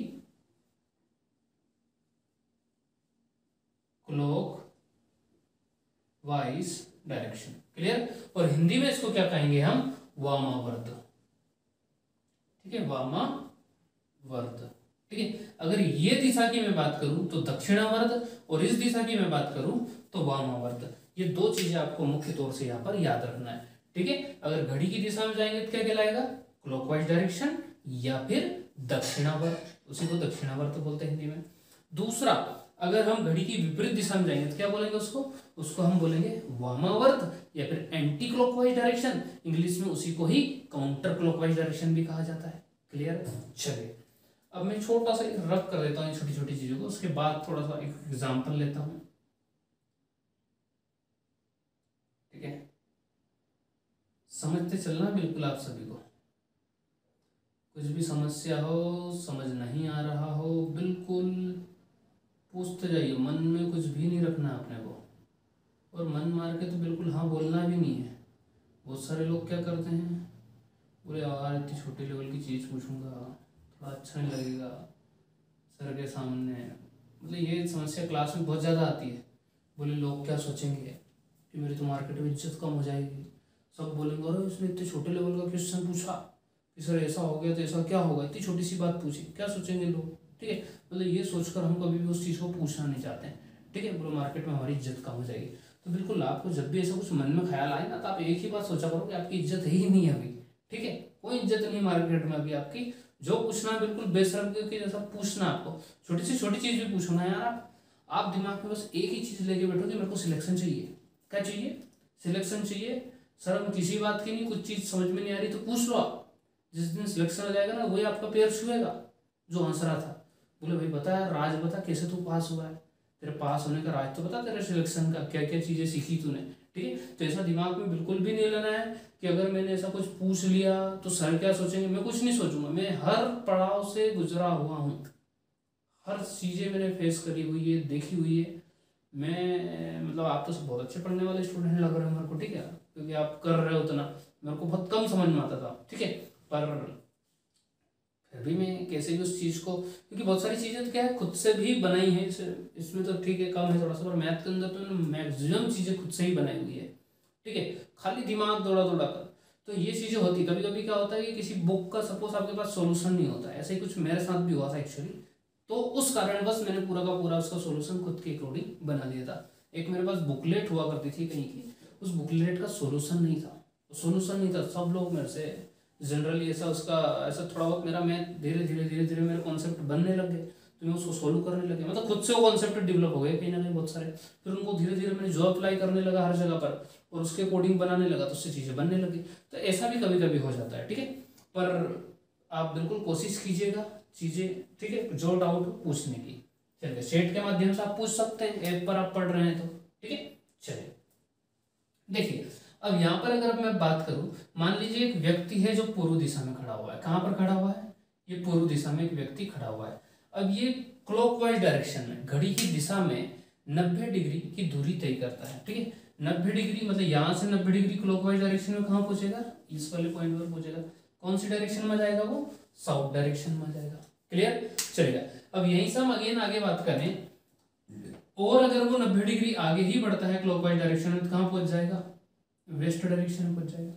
clockwise direction. क्लियर। और हिंदी में इसको क्या कहेंगे हम? वामावर्त। ठीक है, वामावर्त। ठीक है। अगर ये दिशा की मैं बात करूं तो दक्षिणावर्त, और इस दिशा की मैं बात करूं तो वामावर्त। ये दो चीजें आपको मुख्य तौर से यहाँ पर याद रखना है। ठीक है। अगर घड़ी की दिशा में जाएंगे तो क्या कहलाएगा? क्लॉकवाइज डायरेक्शन या फिर दक्षिणावर्त। उसी को दक्षिणावर्त बोलते हैं हिंदी में। दूसरा, अगर हम घड़ी की विपरीत दिशा में जाएंगे तो क्या बोलेंगे उसको हम बोलेंगे वामावर्त या फिर एंटी क्लॉकवाइज डायरेक्शन। इंग्लिश में उसी को ही काउंटर क्लॉकवाइज डायरेक्शन भी कहा जाता है। क्लियर। चलिए, अब मैं छोटा सा रफ कर देता हूँ छोटी छोटी चीजों को, उसके बाद थोड़ा सा एक एग्जांपल लेता हूँ। ठीक है। समझते चलना बिल्कुल आप सभी को। कुछ भी समस्या हो, समझ नहीं आ रहा हो, बिल्कुल पूछते जाइए। मन में कुछ भी नहीं रखना अपने को, और मन मार के तो बिल्कुल हाँ बोलना भी नहीं है। बहुत सारे लोग क्या करते हैं, बोले यार इतनी छोटे लेवल की चीज़ पूछूंगा, थोड़ा अच्छा नहीं लगेगा सर के सामने। मतलब ये समस्या क्लास में बहुत ज़्यादा आती है। बोले लोग क्या सोचेंगे कि मेरी तो मार्केट में इज्जत कम हो जाएगी। सब बोलेंगे अरे उसने इतने छोटे लेवल का क्वेश्चन पूछा कि सर ऐसा हो गया तो ऐसा क्या होगा, इतनी छोटी सी बात पूछी, क्या सोचेंगे लोग। ठीक है। मतलब ये सोचकर हम कभी भी उस चीज़ को पूछना नहीं चाहते हैं। ठीक है। बोलो मार्केट में हमारी इज्जत कम हो जाएगी। तो बिल्कुल आपको जब भी ऐसा कुछ मन में ख्याल आए ना, तो आप एक ही बात सोचा करो कि आपकी इज्जत ही नहीं है अभी। ठीक है। कोई इज्जत नहीं मार्केट में अभी आपकी। जो पूछना बिल्कुल बेशर्म के जैसा पूछना। आपको छोटी सी छोटी चीज़ भी पूछना है यार। आप दिमाग में बस एक ही चीज़ लेके बैठो कि मेरे को सिलेक्शन चाहिए। क्या चाहिए? सिलेक्शन चाहिए। सर हम किसी बात की नहीं, कुछ चीज़ समझ में नहीं आ रही तो पूछ लो आप। जिस दिन सिलेक्शन हो जाएगा ना वही आपका पैर छुएगा जो हंस रहा था। बोले भाई बता यार, राज बता कैसे तू पास हुआ है, तेरे पास होने का राज तो बता, तेरे सिलेक्शन का क्या क्या चीज़ें सीखी तूने। ठीक है, तो ऐसा दिमाग में बिल्कुल भी नहीं लेना है कि अगर मैंने ऐसा कुछ पूछ लिया तो सर क्या सोचेंगे। मैं कुछ नहीं सोचूंगा, मैं हर पड़ाव से गुजरा हुआ हूँ, हर चीज़ें मैंने फेस करी हुई है, देखी हुई है। मैं मतलब आप तो बहुत अच्छे पढ़ने वाले स्टूडेंट लग रहे हो मेरे को, ठीक है, क्योंकि आप कर रहे हो उतना, मेरे को बहुत कम समझ में आता था, ठीक है। पर फिर भी मैं कैसे भी उस चीज़ को, क्योंकि बहुत सारी चीज़ें तो क्या है खुद से भी बनाई है, इसमें तो ठीक है कम है थोड़ा सा, पर मैथ के अंदर तो मैंने मैक्सिमम चीज़ें खुद से ही बनाई हुई है, ठीक है, खाली दिमाग दौड़ा दौड़ा कर। तो ये चीज़ें होती, कभी कभी क्या होता है कि किसी बुक का सपोज आपके पास सॉल्यूशन नहीं होता है, ऐसे ही कुछ मेरे साथ भी हुआ था एक्चुअली। तो उस कारण बस मैंने पूरा का पूरा उसका सॉल्यूशन खुद के अकॉर्डिंग बना दिया था। एक मेरे पास बुकलेट हुआ करती थी कहीं की, उस बुकलेट का सॉल्यूशन नहीं था, सॉल्यूशन नहीं था, सब लोग मेरे से जनरली ऐसा उसका ऐसा थोड़ा बहुत मेरा मैथ धीरे धीरे मेरे कॉन्सेप्ट बनने लग गए, तो मैं उसको सोल्व करने लगे, मतलब खुद से वो कॉन्सेप्ट डेवलप हो गए कहीं ना कहीं बहुत सारे। फिर उनको धीरे धीरे मैंने जो अप्लाई करने लगा हर जगह पर और उसके अकॉर्डिंग बनाने लगा, तो उससे चीज़ें बनने लगी। तो ऐसा भी कभी कभी हो जाता है, ठीक है। पर आप बिल्कुल कोशिश कीजिएगा चीज़ें, ठीक है, जो डाउट हो पूछने की। चलिए चैट के माध्यम से आप पूछ सकते हैं, ऐप पर आप पढ़ रहे हैं तो, ठीक है। चलिए देखिए, अब यहाँ पर अगर मैं बात करूं, मान लीजिए एक व्यक्ति है जो पूर्व दिशा में खड़ा हुआ है। कहाँ पर खड़ा हुआ है? ये पूर्व दिशा में एक व्यक्ति खड़ा हुआ है। अब ये क्लॉकवाइज डायरेक्शन में घड़ी की दिशा में 90 डिग्री की दूरी तय करता है, ठीक है। 90 डिग्री मतलब यहाँ से 90 डिग्री क्लॉकवाइज डायरेक्शन में कहाँ पहुंचेगा? इस वाले पॉइंट पर पहुंचेगा। कौन सी डायरेक्शन में जाएगा वो? साउथ डायरेक्शन में जाएगा। क्लियर? चलेगा। अब यहीं से हम अगेन आगे बात करें, और अगर वो 90 डिग्री आगे ही बढ़ता है क्लॉकवाइज डायरेक्शन में तो कहाँ पहुंच जाएगा? वेस्ट डायरेक्शन में पहुंच जाएगा।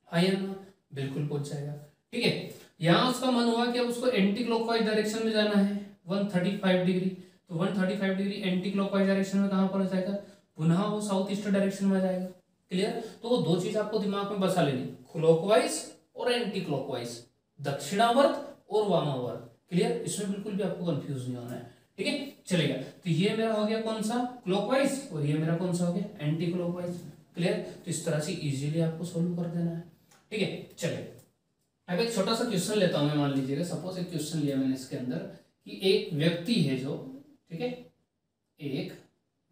हाँ या ना? बिल्कुल पहुंच जाएगा, ठीक है। यहां उसका मन हुआ कि अब उसको एंटी क्लॉकवाइज डायरेक्शन में जाना है 135 डिग्री, तो 135 डिग्री एंटी क्लॉकवाइज डायरेक्शन में कहां पर जाएगा? पुनः वो साउथ ईस्ट डायरेक्शन में जाएगा। क्लियर? तो वो दो चीज आपको दिमाग में बसा लेनी, क्लॉकवाइज और एंटी क्लॉकवाइज, दक्षिणावर्त और वामावर्त। क्लियर? इसमें बिल्कुल भी आपको कंफ्यूज नहीं होना है, ठीक है। चलेगा, तो ये मेरा हो गया कौन सा? क्लॉकवाइज, और ये मेरा कौन सा हो गया? Anti clockwise. क्लियर? तो इस तरह से इजीली आपको सोल्व कर देना है, ठीक है। चलिए अब एक छोटा सा क्वेश्चन लेता हूं मैं, मान लीजिएगा सपोज एक क्वेश्चन लिया मैंने इसके अंदर कि एक व्यक्ति है जो, ठीक है, एक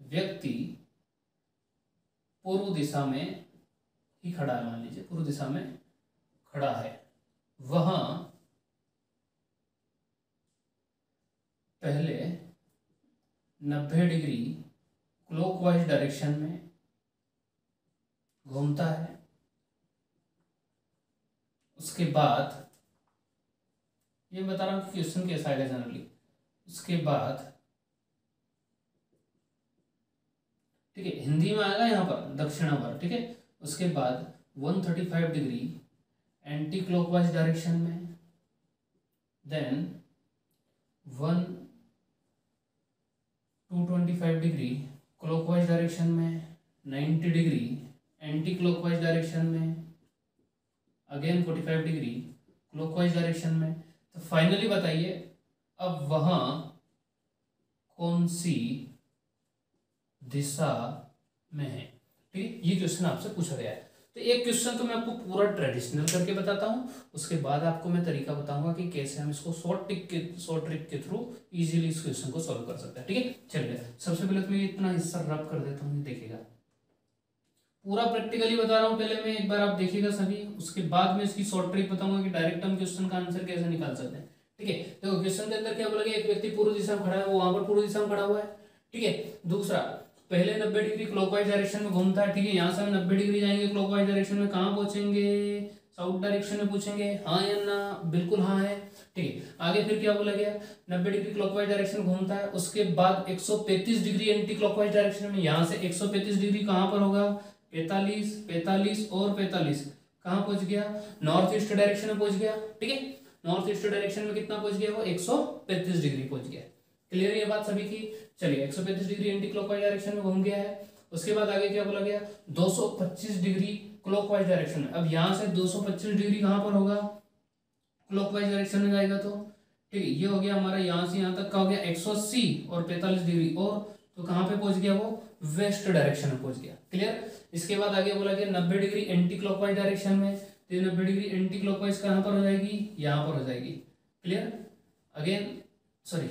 व्यक्ति पूर्व दिशा में ही खड़ा है, मान लीजिए पूर्व दिशा में खड़ा है, वहां पहले 90 डिग्री क्लॉकवाइज डायरेक्शन में घूमता है, उसके बाद ये बता रहा हूँ क्वेश्चन कैसा आएगा जनरली, उसके बाद, ठीक है, हिंदी में आएगा यहाँ पर दक्षिणावर्त, ठीक है। उसके बाद 135 डिग्री एंटी क्लॉकवाइज डायरेक्शन में, देन 225 डिग्री क्लॉकवाइज डायरेक्शन में, 90 डिग्री एंटी क्लॉकवाइज डायरेक्शन में, अगेन 45 डिग्री क्लॉकवाइज डायरेक्शन में। तो फाइनली बताइए अब वहां कौन सी दिशा में है, ठीक है। ये क्वेश्चन आपसे पूछा गया है। तो एक क्वेश्चन तो मैं आपको पूरा ट्रेडिशनल करके बताता हूँ, उसके बाद आपको मैं तरीका बताऊंगा कि कैसे हम इसको शॉर्ट ट्रिक के थ्रू इजीली इस क्वेश्चन को सॉल्व कर सकते हैं, ठीक है। चलिए सबसे पहले तो मैं इतना हिस्सा रब कर देता हूँ, देखिएगा पूरा प्रैक्टिकली बता रहा हूँ, पहले मैं एक बार आप देखिएगा सभी, उसके बाद मैं इसकी शॉर्ट ट्रिक बताऊंगा कि डायरेक्ट हम क्वेश्चन का आंसर कैसे निकाल सकते हैं, ठीक है। देखो क्वेश्चन के अंदर क्या बोला कि एक व्यक्ति पूर्व दिशा में खड़ा है, वो वहां पर पूर्व दिशा में खड़ा हुआ है, ठीक है। दूसरा, पहले 90 डिग्री क्लॉकवाइज डायरेक्शन में घूमता है, ठीक है। यहाँ से हम 90 डिग्री जाएंगे क्लॉकवाइज डायरेक्शन में, कहाँ पहुंचेंगे? साउथ डायरेक्शन में पूछेंगे, हाँ या ना? बिल्कुल हाँ है, ठीक है। आगे फिर क्या बोला गया? 90 डिग्री क्लॉकवाइज डायरेक्शन घूमता है, उसके बाद 135 डिग्री एंटी क्लॉकवाइज डायरेक्शन में, यहाँ से 135 डिग्री कहाँ पर होगा? 45, 45 और 45, कहाँ पहुंच गया? नॉर्थ ईस्ट डायरेक्शन में पहुंच गया, ठीक है। नॉर्थ ईस्ट डायरेक्शन में कितना पहुंच गया वो? 135 डिग्री पहुंच गया। क्लियर ये बात सभी की? चलिए 135 डिग्री एंटी क्लॉकवाइज डायरेक्शन में घूम गया है। उसके बाद आगे क्या बोला गया? 225 डिग्री क्लॉकवाइज डायरेक्शन में। अब यहां से 225 डिग्री कहां पर होगा? क्लॉकवाइज डायरेक्शन में जाएगा तो, ठीक है। ये हो गया हमारा, यहां से यहां तक का हो गया 180 और 45 डिग्री, और तो कहां पे पहुंच गया वो? वेस्ट डायरेक्शन में पहुंच गया। क्लियर? इसके बाद आगे बोला गया 90 डिग्री एंटी क्लॉकवाइज डायरेक्शन में, तो ये 90 डिग्री एंटी क्लॉकवाइज कहाँ पर हो जाएगी, यहाँ पर हो जाएगी। क्लियर। अगेन सॉरी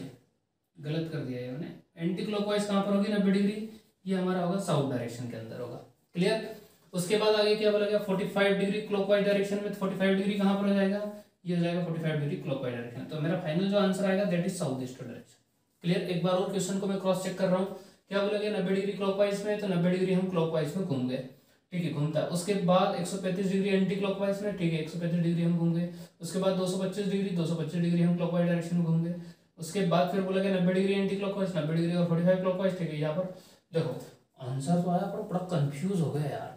गलत कर दिया है मैंने, एंटी क्लॉकवाइज कहाँ पर होगी 90 डिग्री, ये हमारा होगा साउथ डायरेक्शन के अंदर होगा। क्लियर। उसके बाद आगे क्या बोला गया 45 डिग्री क्लॉकवाइज डायरेक्शन में, 45 डिग्री कहाँ पर हो जाएगा, ये हो जाएगा 45 डिग्री क्लॉकवाइज डायरेक्शन। तो मेरा फाइनल जो आंसर आएगा that is south east direction. Clear. एक बार और क्वेश्चन को मैं क्रॉस चेक कर रहा हूँ, क्या बोला गया 90 डिग्री क्लॉकवाइज में, तो 90 डिग्री हम क्लॉकवाइज में घूम गए, ठीक है घूमता है। उसके बाद 135 डिग्री एंटी क्लॉकवाइज में, ठीक है 135 डिग्री हम घूम गए। उसके बाद 225 डिग्री हम क्लॉकवाइज डायरेक्शन में घूम गए। उसके बाद फिर बोला गया 90 डिग्री एंटी क्लॉकवाइज, 90 डिग्री और 45 क्लॉकवाइज, ठीक है। यहाँ पर देखो आंसर तो आया पर बड़ा कंफ्यूज हो गया यार,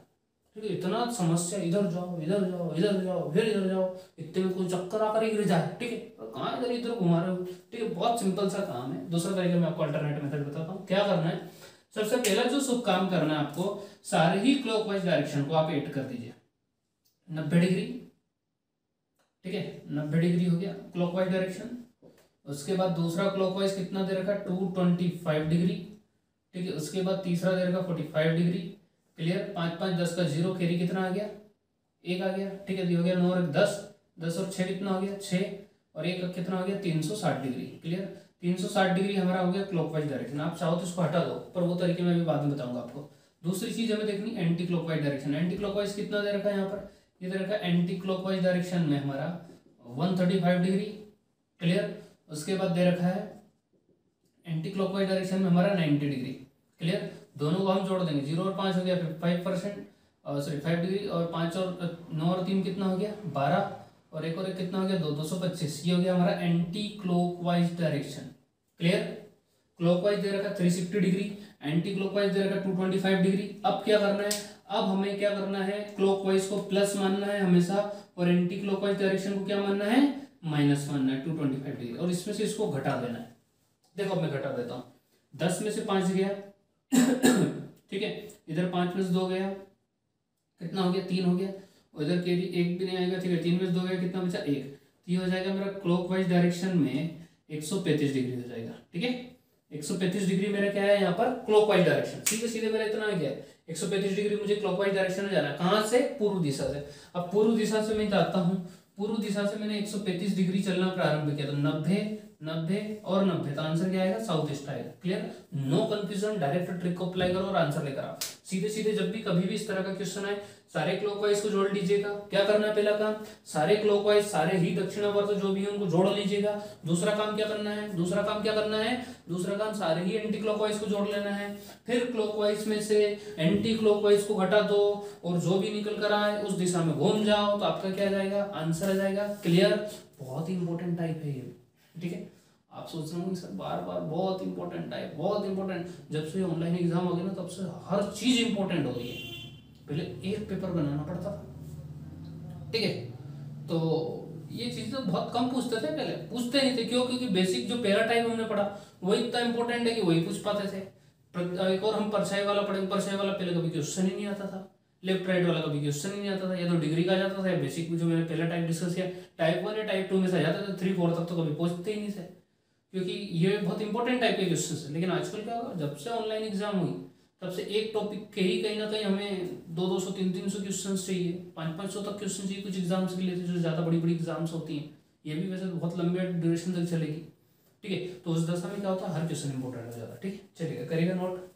ठीक है। इतना समस्या, इधर जाओ इधर जाओ इधर जाओ फिर इधर जाओ, इतने में कोई चक्कर आकर ही गिर जाए, ठीक है। कहाँ इधर इधर घुमा रहे हो, ठीक है। बहुत सिंपल सा काम है। दूसरा तरीका मैं आपको अल्टरनेट मेथड बताता हूँ। क्या करना है, सबसे पहला जो शुभ काम करना है आपको, सारे ही क्लॉकवाइज डायरेक्शन को आप ऐड कर दीजिए। 90 डिग्री, ठीक है 90 डिग्री हो गया क्लॉकवाइज डायरेक्शन। उसके बाद दूसरा क्लॉकवाइज कितना दे रखा 225 डिग्री, ठीक है। उसके बाद तीसरा दे रखा 45 डिग्री। क्लियर। 5 5 10 का 0 कैरी कितना आ गया, 1 आ गया, ठीक है। हो गया 9 और 10, 10 और 6 कितना हो गया 6, और 1 कितना हो गया 360 डिग्री। क्लियर। 360 डिग्री हमारा हो गया क्लॉकवाइज डायरेक्शन। आप चाहो तो इसको हटा दो, पर वो तरीके मैं भी बाद में बताऊंगा आपको। दूसरी चीज हमें देखनी anti clockwise direction. Anti clockwise कितना दे रखा है यहाँ पर, ये दे रखा है एंटी क्लॉकवाइज डायरेक्शन में हमारा 135 डिग्री। क्लियर। उसके बाद दे रखा है एंटी क्लॉकवाइज डायरेक्शन में हमारा 90 डिग्री। क्लियर। दोनों को हम जोड़ देंगे, 0 और 5 हो गया 5%, सॉरी 5 डिग्री, और 5 और 9 और 3 कितना हो गया 12, और एक और एक कितना हो गया 225। ये हो गया हमारा anti clockwise direction. Clear. Clockwise दे रखा 360 डिग्री, एंटी क्लॉकवाइज दे रखा 225 डिग्री। अब क्या करना है, अब हमें क्या करना है, क्लॉकवाइज को प्लस मानना है हमेशा, और एंटी क्लॉकवाइज डायरेक्शन को क्या मानना है माइनस मानना है 225 डिग्री, और इसमें से इसको घटा देना है। देखो मैं घटा देता हूँ, 10 में से 5 गया ठीक है, इधर 5 में से 2 गया, कितना हो गया 3 हो गया, और इधर केरी 1 भी नहीं आएगा, ठीक है। 3 में से 2 गया, कितना बचा 1। तो ये हो जाएगा मेरा क्लॉकवाइज डायरेक्शन में 135 डिग्री हो जाएगा, ठीक है। 135 डिग्री मेरा क्या है यहाँ पर क्लॉकवाइज डायरेक्शन, सीधे सीधे मेरा इतना आ गया 135 डिग्री मुझे क्लॉकवाइज डायरेक्शन में जाना है। कहाँ से, पूर्व दिशा से। अब पूर्व दिशा से मैं जाता हूँ, पूर्व दिशा से मैंने 135 डिग्री चलना प्रारंभ किया, तो 90 90 और 90, तो आंसर क्या आएगा साउथ ईस्ट आएगा। Clear. No confusion, direct trick को अप्लाई करो और आंसर लेकर आओ। सीधे सीधे जब भी कभी भी इस तरह का क्वेश्चन आए, सारे क्लॉकवाइज को जोड़ लीजिएगा। क्या करना है, पहला काम सारे क्लॉकवाइज, सारे ही दक्षिणावर्त जो भी है उनको जोड़ लीजिएगा। दूसरा काम क्या करना है, दूसरा काम क्या करना है, दूसरा काम सारे ही एंटी क्लॉकवाइज को जोड़ लेना है। फिर क्लॉकवाइज में से एंटी क्लॉकवाइज को घटा दो, और जो भी निकल कर आए उस दिशा में घूम जाओ, तो आपका क्या आ जाएगा, आंसर आ जाएगा। क्लियर। बहुत ही इंपॉर्टेंट टाइप है ये, ठीक है। आप सोच रहे होंगे सर बार बार, बहुत इंपॉर्टेंट टाइप, बहुत इंपॉर्टेंट। जब से ऑनलाइन एग्जाम हो गया ना, तब से हर चीज इंपॉर्टेंट हो गई है। पहले एक पेपर बनाना पड़ता था, ठीक है। तो ये चीज तो बहुत कम पूछते थे, पहले पूछते नहीं थे। क्यों, क्योंकि बेसिक जो पहला टाइप हमने पढ़ा वही इतना इंपॉर्टेंट है कि वही पूछ पाते थे। एक और हम परछाई वाला पढ़े, परछाई वाला पहले कभी क्वेश्चन ही नहीं आता था, लेफ्ट राइट वाला कभी क्वेश्चन ही नहीं आता था। या तो डिग्री का जाता था, या बेसिक जो मैंने पहला टाइप डिस्कस किया टाइप 1 या टाइप 2 में से जाते थे, 3 4 तक तो कभी पूछते ही नहीं थे, क्योंकि ये बहुत इंपॉर्टेंट टाइप के क्वेश्चन है। लेकिन आजकल क्या होगा, जब से ऑनलाइन एग्जाम हुई तब से एक टॉपिक के ही कहीं ना कहीं हमें 200 300 क्वेश्चन चाहिए, 500 तक क्वेश्चन चाहिए कुछ एग्जाम्स के लिए, जो ज़्यादा बड़ी बड़ी एग्जाम्स होती हैं। ये भी वैसे बहुत लंबे ड्यूरेशन तक चलेगी, ठीक है। तो उस दशा में क्या होता है, हर क्वेश्चन इंपॉर्टेंट हो जाता है, ठीक है। चलिएगा करिएगा नोट।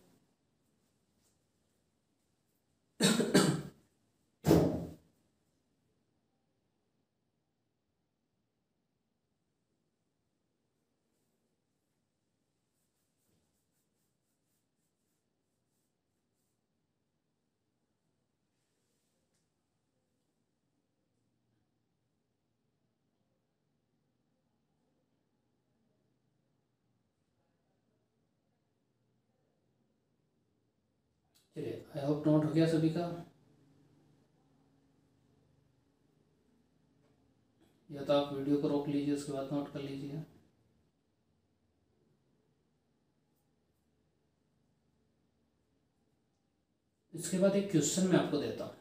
चलिए आई होप नोट हो गया सभी का, या तो आप वीडियो को रोक लीजिए उसके बाद नोट कर लीजिए। इसके बाद एक क्वेश्चन मैं आपको देता हूँ,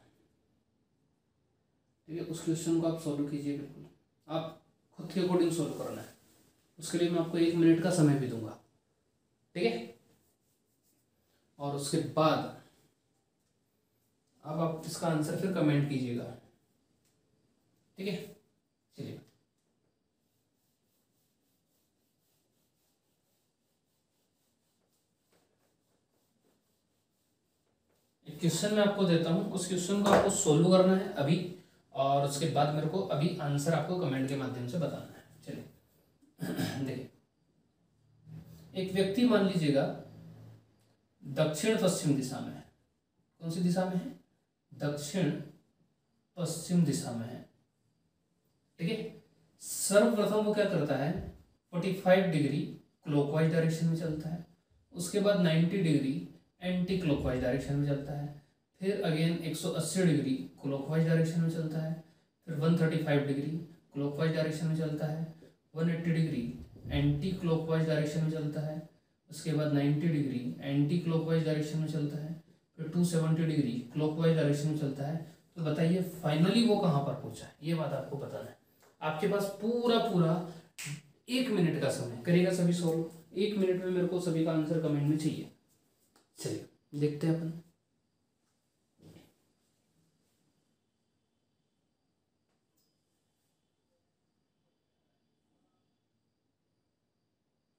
ठीक है। उस क्वेश्चन को आप सॉल्व कीजिए, बिल्कुल आप खुद के अकॉर्डिंग सॉल्व करना है। उसके लिए मैं आपको 1 मिनट का समय भी दूंगा, ठीक है। और उसके बाद अब आप इसका आंसर फिर कमेंट कीजिएगा। ठीक है, चलिए एक क्वेश्चन मैं आपको देता हूँ, उस क्वेश्चन को आपको सोल्व करना है अभी, और उसके बाद मेरे को अभी आंसर आपको कमेंट के माध्यम से बताना है। चलिए देखिए, एक व्यक्ति मान लीजिएगा दक्षिण पश्चिम दिशा में है। कौन सी दिशा में है? दक्षिण पश्चिम दिशा में है, ठीक है। सर्वप्रथम वो क्या करता है, 45 डिग्री क्लॉकवाइज डायरेक्शन में चलता है, उसके बाद 90 डिग्री एंटी क्लॉकवाइज डायरेक्शन में चलता है, फिर अगेन 180 डिग्री क्लॉकवाइज डायरेक्शन में चलता है, फिर 135 डिग्री क्लॉकवाइज डायरेक्शन में चलता है, 180 डिग्री एंटी क्लॉकवाइज डायरेक्शन में चलता है, उसके बाद 90 डिग्री एंटी क्लॉकवाइज डायरेक्शन में चलता है, फिर 270 डिग्री क्लॉकवाइज डायरेक्शन में चलता है। तो बताइए फाइनली वो कहाँ पर पहुंचा है, ये बात आपको बताना है। आपके पास पूरा पूरा 1 मिनट का समय, करेगा सभी सोल्व। 1 मिनट में मेरे को सभी का आंसर कमेंट में चाहिए। चलिए देखते हैं अपन।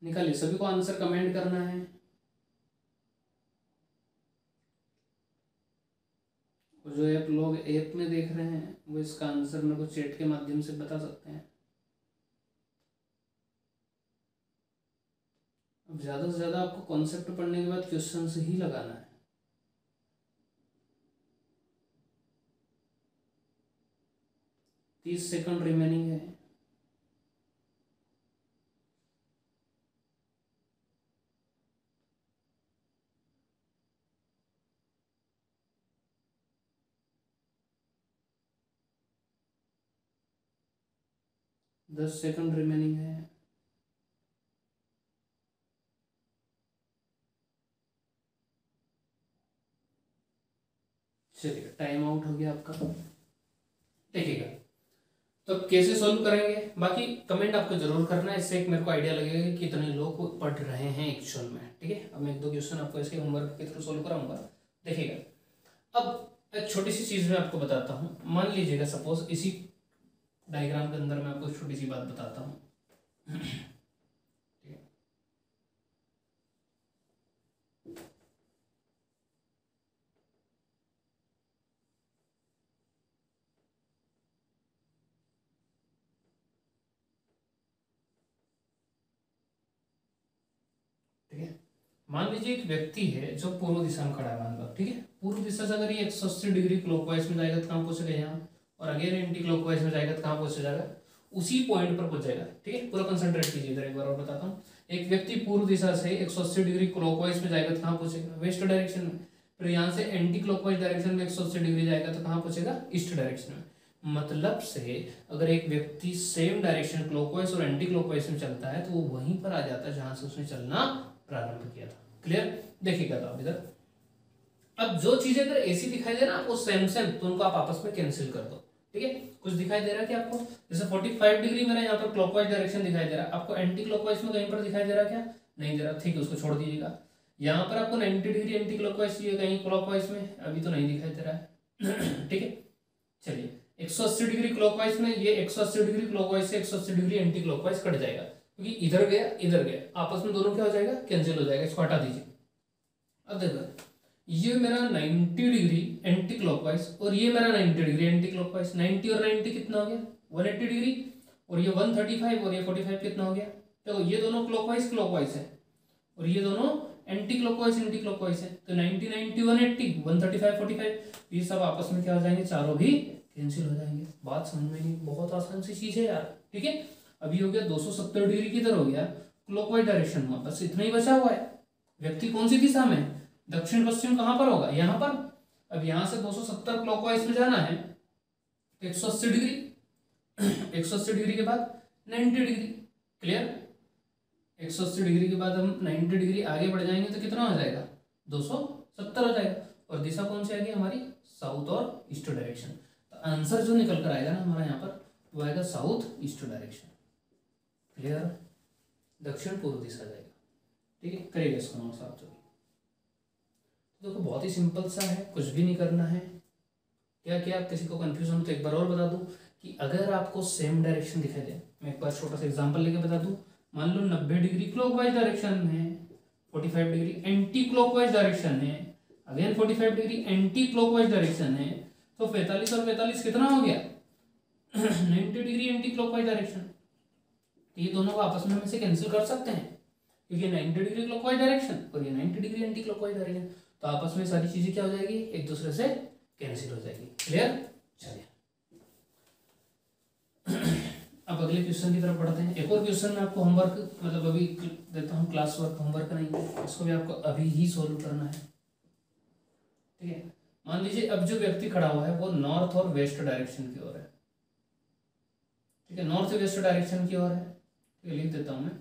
निकालिए, सभी को आंसर कमेंट करना है। जो आप लोग ऐप में देख रहे हैं वो इसका आंसर मेरे को चैट के माध्यम से बता सकते हैं। अब ज़्यादा से ज़्यादा आपको कॉन्सेप्ट पढ़ने के बाद क्वेश्चन से ही लगाना है। तीस सेकंड रिमेनिंग है। दस सेकंड रिमेनिंग है। चलिए टाइम आउट हो गया आपका। देखिएगा तो कैसे सोल्व करेंगे, बाकी कमेंट आपको जरूर करना है, इससे एक मेरे को आइडिया लगेगा कि कितने लोग पढ़ रहे हैं एक्चुअल में। ठीक है, अब मैं 1-2 क्वेश्चन आपको ऐसे होमवर्क के थ्रू सोल्व कराऊंगा। देखिएगा अब एक छोटी सी चीज़ मैं आपको बताता हूँ। मान लीजिएगा सपोज इसी डायग्राम के अंदर मैं आपको छोटी सी बात बताता हूँ। ठीक है, मान लीजिए एक व्यक्ति है जो पूर्व दिशा में खड़ा है, मान लो। ठीक है, पूर्व दिशा से अगर ये 180 डिग्री क्लॉकवाइज में जाएगा तो कहाँ पहुंचेगा, यहाँ, और अगेन एंटी क्लॉकवाइज में जाएगा तो कहाँ पहुंच जाएगा, उसी पॉइंट पर पहुंच जाएगा। ठीक है, पूरा कंसंट्रेट कीजिए इधर, एक बार और बताता हूँ। एक व्यक्ति पूर्व दिशा से 180 डिग्री क्लॉकवाइज में जाएगा तो कहाँ पहुंचेगा, वेस्ट डायरेक्शन में। फिर यहाँ से एंटी क्लॉकवाइज डायरेक्शन में 180 डिग्री जाएगा तो कहाँ पहुंचेगा, ईस्ट डायरेक्शन में। मतलब से अगर एक व्यक्ति सेम डायरेक्शन क्लॉकवाइज और एंटी क्लॉकवाइज में चलता है तो वो वहीं पर आ जाता है जहां से उसने चलना प्रारंभ किया था। क्लियर, देखिएगा तो आप इधर। अब जो चीजें अगर ऐसी दिखाई दे ना आपको सेम सेम, तो उनको आप आपस में कैंसिल कर दो। ठीक है, कुछ दिखाई दे रहा है क्या आपको, जैसे 45 डिग्री मेरा यहाँ पर क्लॉकवाइज डायरेक्शन दिखाई दे रहा है, आपको एंटी क्लॉकवाइज में कहीं पर दिखाई दे रहा है क्या, नहीं दे रहा, ठीक है, उसको छोड़ दीजिएगा। यहाँ पर आपको 90 डिग्री एंटी क्लॉकवाइज चाहिए कहीं क्लॉकवाइज में, अभी तो नहीं दिखाई दे रहा है। ठीक है, चलिए 180 डिग्री क्लॉकवाइज में, ये 180 डिग्री क्लॉकवाइज से 180 डिग्री एंटी क्लॉकवाइज कट जाएगा, क्योंकि इधर गया आपस में दोनों क्या हो जाएगा, कैंसिल हो जाएगा, इसको हटा दीजिए। अब देखो ये मेरा 90 डिग्री एंटी क्लॉकवाइज और ये मेरा 90 डिग्री एंटी क्लॉकवाइज, 90 और 90 कितना हो गया, 180 डिग्री, और ये 135 और ये 45 कितना हो गया। देखो ये दोनों क्लॉकवाइज क्लॉकवाइज है और ये दोनों एंटी क्लॉकवाइज एंटी क्लॉकवाइज है, तो 90 90 180 135 45 ये सब आपस में क्या हो जाएंगे, चारों भी कैंसिल हो जाएंगे। बात समझ में नहीं, बहुत आसान सी चीज है यार। ठीक है, अभी हो गया 270 डिग्री किधर हो गया, क्लॉकवाइज डायरेक्शन में, बस इतना ही बचा हुआ है। व्यक्ति कौन सी दिशा में, दक्षिण पश्चिम कहां पर होगा, यहां पर। अब यहां से 270 क्लॉकवाइज में जाना है तो 180 डिग्री 180 डिग्री के बाद 90 डिग्री। क्लियर, 180 डिग्री के बाद हम 90 डिग्री आगे बढ़ जाएंगे तो कितना हो जाएगा, 270 हो जाएगा, और दिशा कौन सी आएगी हमारी, साउथ और ईस्ट डायरेक्शन। तो आंसर जो निकल कर आएगा ना हमारा यहाँ पर, वो आएगा साउथ ईस्ट डायरेक्शन। क्लियर, दक्षिण पूर्व दिशा जाएगा। ठीक है, करिएगा इसको नोट्स आप सभी। देखो बहुत ही सिंपल सा है, कुछ भी नहीं करना है। क्या क्या किसी को कंफ्यूजन हो तो एक बार और बता दूं कि अगर आपको सेम डायरेक्शन दिखाई दे, मैं एक बार छोटा सा एग्जांपल लेके बता दूं। मान लो 90 डिग्री क्लॉकवाइज डायरेक्शन में है, 45 डिग्री एंटी क्लॉकवाइज डायरेक्शन है, again 45 degree anti clockwise direction है, तो 45 और 45 कितना हो गया 90 डिग्री एंटी क्लॉकवाइज डायरेक्शन। ये दोनों को आपस में से कैंसिल कर सकते हैं, क्योंकि 90 डिग्री क्लॉकवाइज डायरेक्शन और ये 90 डिग्री एंटी क्लॉकवाइज डायरेक्शन, तो आपस में सारी चीजें क्या हो जाएगी, एक दूसरे से कैंसिल हो जाएगी। क्लियर? चलिए अब अगले क्वेश्चन की तरफ बढ़ते हैं। एक और क्वेश्चन में आपको होमवर्क मतलब अभी देता हूँ, क्लास वर्क होमवर्क नहीं है, इसको भी आपको अभी ही सोल्व करना है। ठीक है, मान लीजिए अब जो व्यक्ति खड़ा हुआ है वो नॉर्थ और वेस्ट डायरेक्शन की ओर है। ठीक है, नॉर्थ वेस्ट डायरेक्शन की ओर है, ठीक है, लिख देता हूं मैं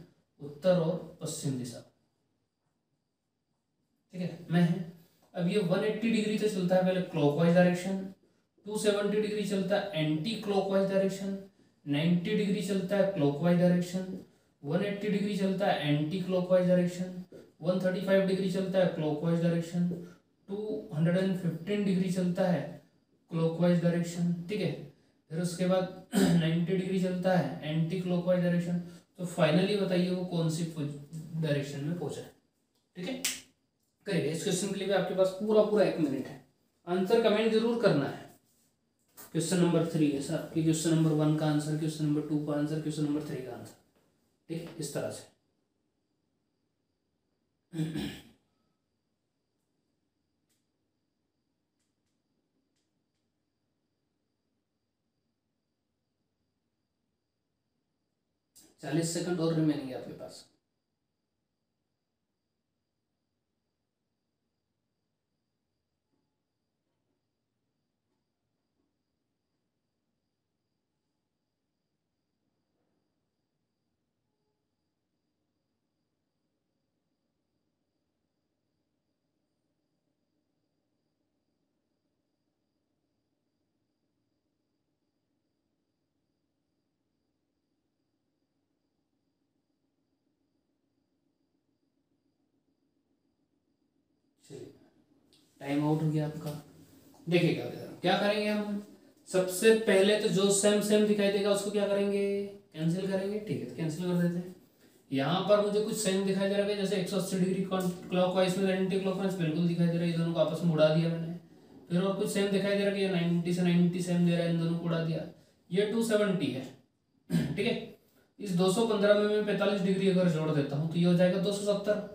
उत्तर और पश्चिम दिशा। ठीक है, मैं है अब ये 180 डिग्री तो चलता है पहले क्लॉकवाइज डायरेक्शन, 270 डिग्री चलता है एंटी क्लॉकवाइज डायरेक्शन, 90 डिग्री चलता है क्लॉकवाइज डायरेक्शन, 180 डिग्री चलता है एंटी क्लॉकवाइज डायरेक्शन, 135 डिग्री चलता है क्लॉकवाइज डायरेक्शन, 215 डिग्री चलता है क्लॉकवाइज डायरेक्शन। ठीक है, फिर उसके बाद 90 डिग्री चलता है एंटी क्लॉकवाइज डायरेक्शन। तो फाइनली बताइए वो कौन सी डायरेक्शन में पहुंचा है। ठीक है, करिए। इस क्वेश्चन के लिए आपके पास पूरा पूरा 1 मिनट है, आंसर कमेंट जरूर करना है। क्वेश्चन नंबर 3 है सर, क्वेश्चन नंबर 1 का आंसर, क्वेश्चन नंबर 2 का आंसर, क्वेश्चन नंबर 3 का आंसर। ठीक है, इस तरह से। 40 सेकंड और रिमेनिंग है आपके पास। चलिए, टाइम आउट हो गया आपका। देखिएगा क्या करेंगे हम, सबसे पहले तो जो सेम सेम दिखाई देगा उसको क्या करेंगे, कैंसिल करेंगे। ठीक है, तो कैंसिल कर देते हैं। यहाँ पर मुझे कुछ सेम दिखाई दे रहा है, जैसे 180 डिग्री क्लॉकवाइज में एंटी क्लॉकवाइज बिल्कुल दिखाई दे रहा है, ये दोनों को आपस में उड़ा दिया मैंने। फिर और कुछ सेम दिखाई दे रहा है कि 90 से 90 सेम दे रहा है, इन दोनों को उड़ा दिया। ये 270 है। ठीक है, इस 215 में मैं 45 डिग्री अगर जोड़ देता हूँ तो ये हो जाएगा 270।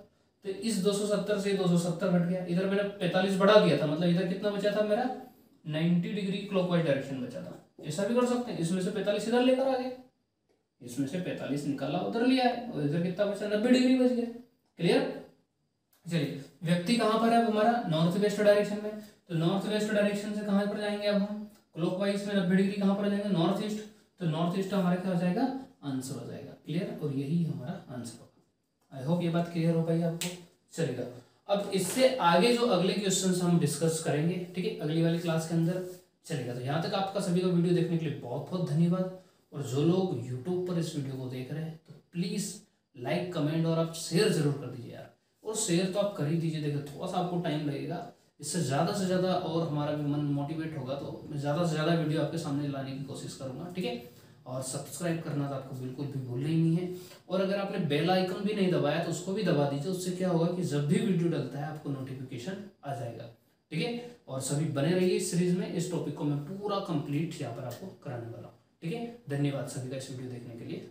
तो इस 270 से 270 घट गया, इधर मैंने 45 बढ़ा दिया था, मतलब इधर कितना बचा था मेरा 90 डिग्री क्लॉकवाइज डायरेक्शन बचा था। ऐसा भी कर सकते हैं, इसमें से 45 इधर लेकर आ गए, इसमें से 45 निकाला उधर लिया है, और इधर कितना बचा 90 डिग्री बच गया। क्लियर? चलिए, व्यक्ति कहाँ पर है अब हमारा, नॉर्थ वेस्ट डायरेक्शन में। तो नॉर्थ वेस्ट डायरेक्शन से कहाँ पर जाएंगे अब हम, क्लॉकवाइज में 90 डिग्री कहाँ पर जाएंगे, नॉर्थ ईस्ट। तो नॉर्थ ईस्ट हमारा क्या हो जाएगा, आंसर हो जाएगा। क्लियर? और यही हमारा आंसर होगा। आई होप ये बात क्लियर हो पाई आपको। चलेगा, अब इससे आगे जो अगले क्वेश्चन हम डिस्कस करेंगे, ठीक है, अगली वाली क्लास के अंदर। चलेगा, तो यहाँ तक आपका सभी का वीडियो देखने के लिए बहुत बहुत धन्यवाद। और जो लोग यूट्यूब पर इस वीडियो को देख रहे हैं तो प्लीज़ लाइक, कमेंट और आप शेयर जरूर कर दीजिए यार। और शेयर तो आप कर ही दीजिए, देखिए थोड़ा सा आपको टाइम लगेगा, इससे ज़्यादा से ज़्यादा और हमारा भी मन मोटिवेट होगा, तो मैं ज़्यादा से ज़्यादा वीडियो आपके सामने लाने की कोशिश करूँगा। ठीक है, और सब्सक्राइब करना तो आपको बिल्कुल भी भूलना ही नहीं है। और अगर आपने बेल आइकन भी नहीं दबाया तो उसको भी दबा दीजिए, उससे क्या होगा कि जब भी वीडियो डलता है आपको नोटिफिकेशन आ जाएगा। ठीक है, और सभी बने रहिए इस सीरीज में, इस टॉपिक को मैं पूरा कंप्लीट यहाँ पर आपको कराने वाला हूँ। ठीक है, धन्यवाद सभी का इस वीडियो देखने के लिए।